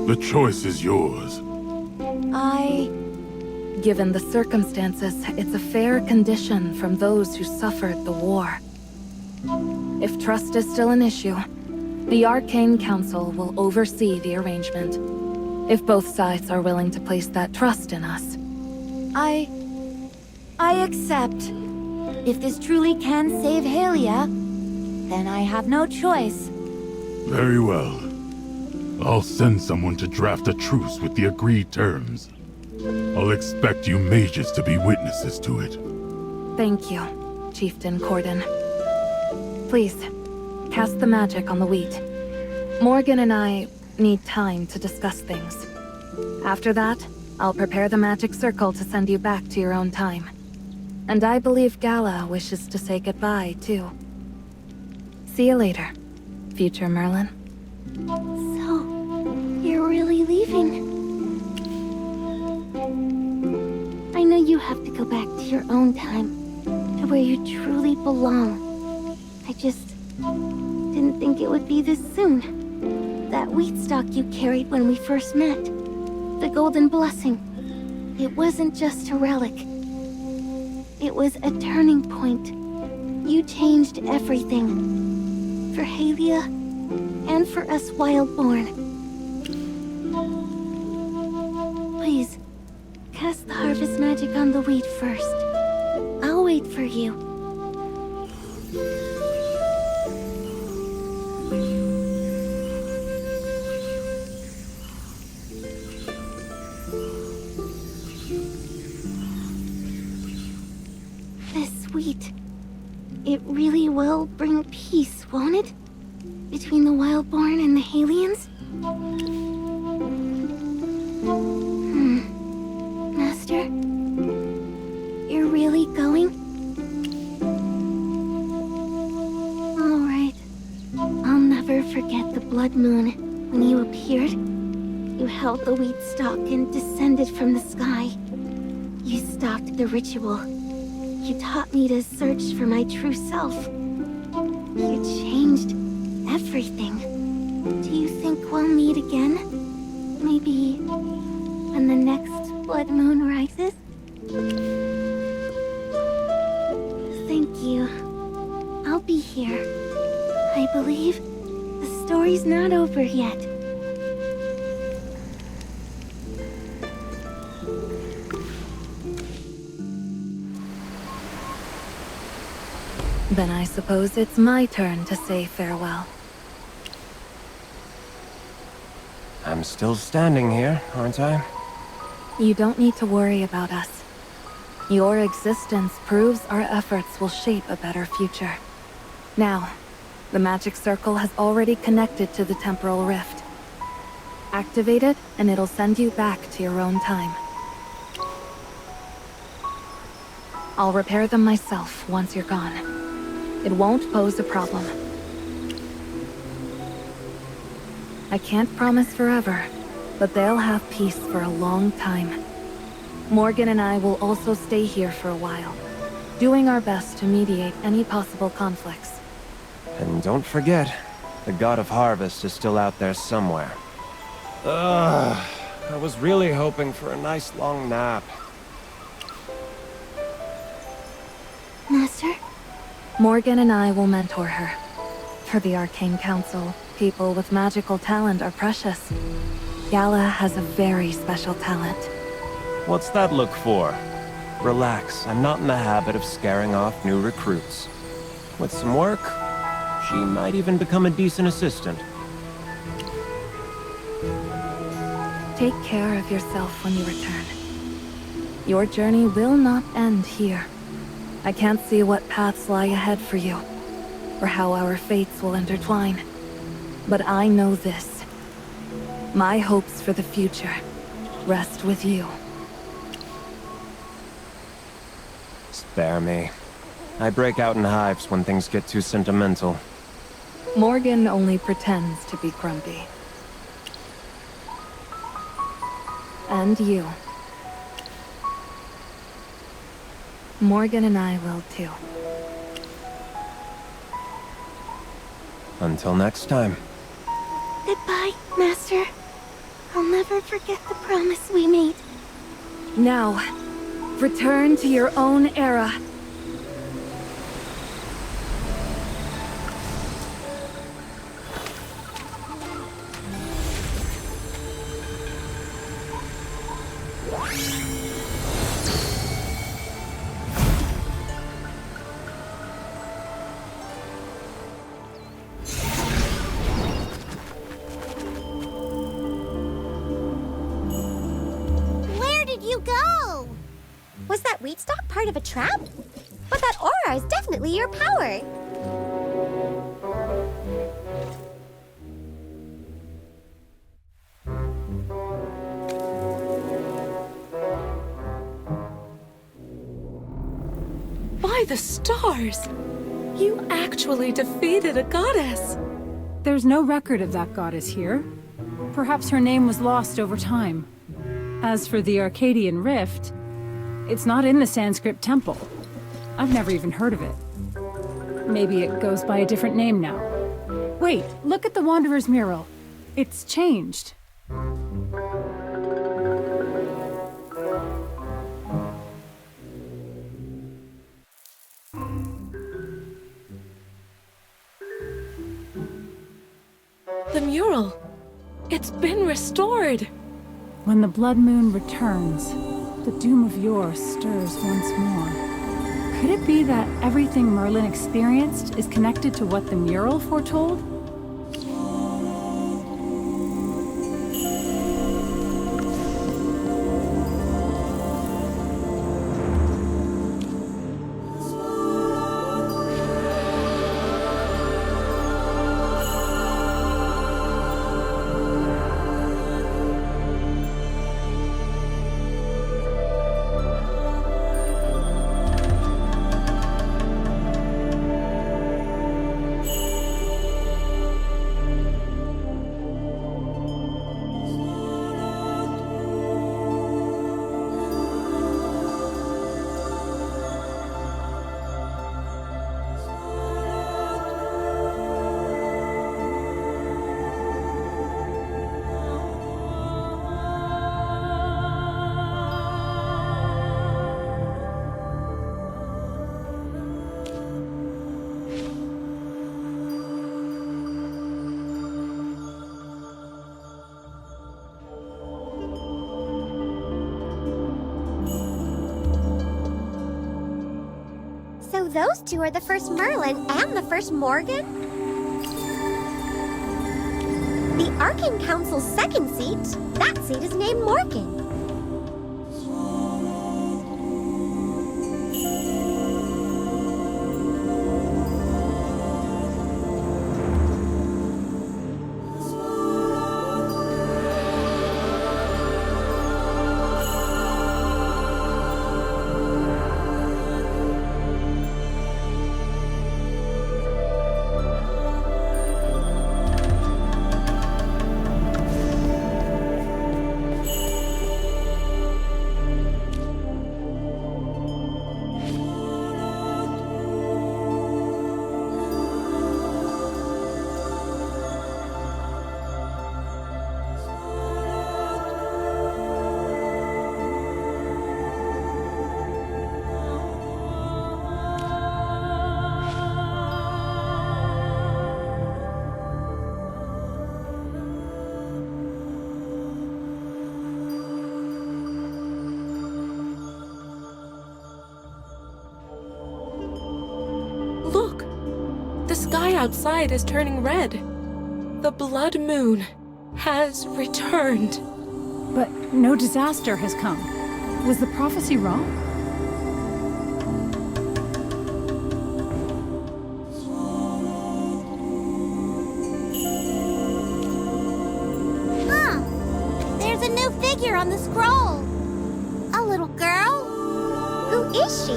The choice is yours. Given the circumstances, it's a fair condition from those who suffered the war. If trust is still an issue, the Arcane Council will oversee the arrangement. If both sides are willing to place that trust in us. I accept. If this truly can save Halia, then I have no choice. Very well. I'll send someone to draft a truce with the agreed terms. I'll expect you mages to be witnesses to it. Thank you, Chieftain Corden. Please, cast the magic on the wheat. Morgan and I need time to discuss things. After that, I'll prepare the magic circle to send you back to your own time. And I believe Gala wishes to say goodbye, too. See you later, future Merlin. So, you're really leaving? I know you have to go back to your own time, to where you truly belong. I just didn't think it would be this soon. That wheat stalk you carried when we first met, the golden blessing, it wasn't just a relic. It was a turning point. You changed everything. For Halia, and for us Wildborn. Please, cast the harvest magic on the wheat first. I'll wait for you. This wheat, it really will bring peace, won't it? Between the Wildborn and the Halians? Master? You're really going? Alright. I'll never forget the blood moon when you appeared. You held the wheat stalk and descended from the sky. You stopped the ritual. You taught me to search for my true self. You changed everything. Do you think we'll meet again? Maybe when the next blood moon rises? Thank you. I'll be here. I believe the story's not over yet. Then I suppose it's my turn to say farewell. I'm still standing here, aren't I? You don't need to worry about us. Your existence proves our efforts will shape a better future. Now, the magic circle has already connected to the temporal rift. Activate it, and it'll send you back to your own time. I'll repair them myself once you're gone. It won't pose a problem. I can't promise forever, but they'll have peace for a long time. Morgan and I will also stay here for a while, doing our best to mediate any possible conflicts. And don't forget, the god of harvest is still out there somewhere. Ugh, I was really hoping for a nice long nap. Master? Morgan and I will mentor her. For the Arcane Council, people with magical talent are precious. Gala has a very special talent. What's that look for? Relax, I'm not in the habit of scaring off new recruits. With some work, she might even become a decent assistant. Take care of yourself when you return. Your journey will not end here. I can't see what paths lie ahead for you, or how our fates will intertwine. But I know this. My hopes for the future rest with you. Spare me. I break out in hives when things get too sentimental. Morgan only pretends to be grumpy. And you. Morgan and I will too. Until next time. Goodbye, Master. I'll never forget the promise we made. Now, return to your own era. Was that wheat stalk part of a trap? But that aura is definitely your power. By the stars! You actually defeated a goddess! There's no record of that goddess here. Perhaps her name was lost over time. As for the Arcadian Rift, it's not in the Sanskrit temple. I've never even heard of it. Maybe it goes by a different name now. Wait, look at the Wanderer's mural. It's changed. The mural! It's been restored! When the blood moon returns, the doom of yore stirs once more. Could it be that everything Merlin experienced is connected to what the mural foretold? So those two are the first Merlin and the first Morgan? The Arcane Council's second seat, that seat is named Morgan. The sky outside is turning red. The blood moon has returned. But no disaster has come. Was the prophecy wrong? There's a new figure on the scroll. A little girl? Who is she?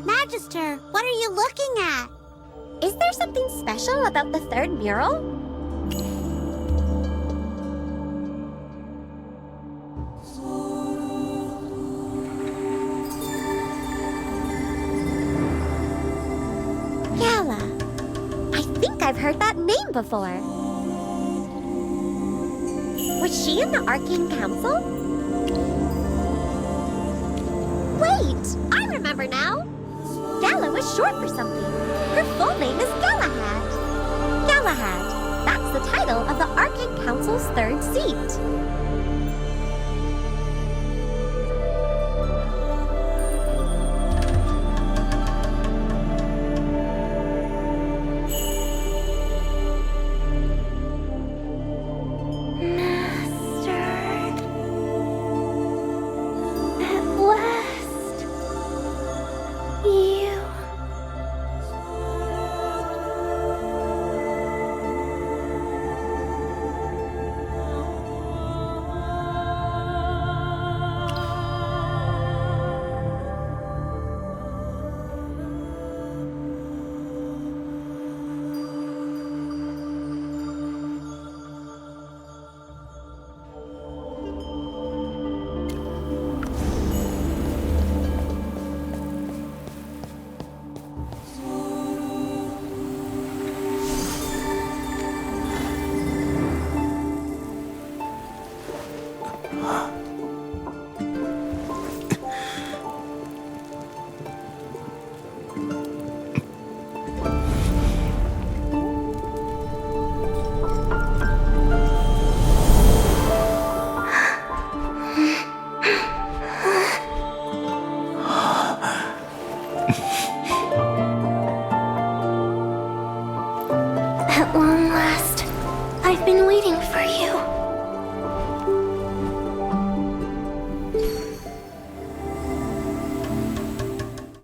Magister, what are you looking at? Is there something special about the third mural? Gala. I think I've heard that name before. Was she in the Arcane Council? I remember now. Gala was short for something. Her full name is Galahad. Galahad. That's the title of the Arcade Council's third seat.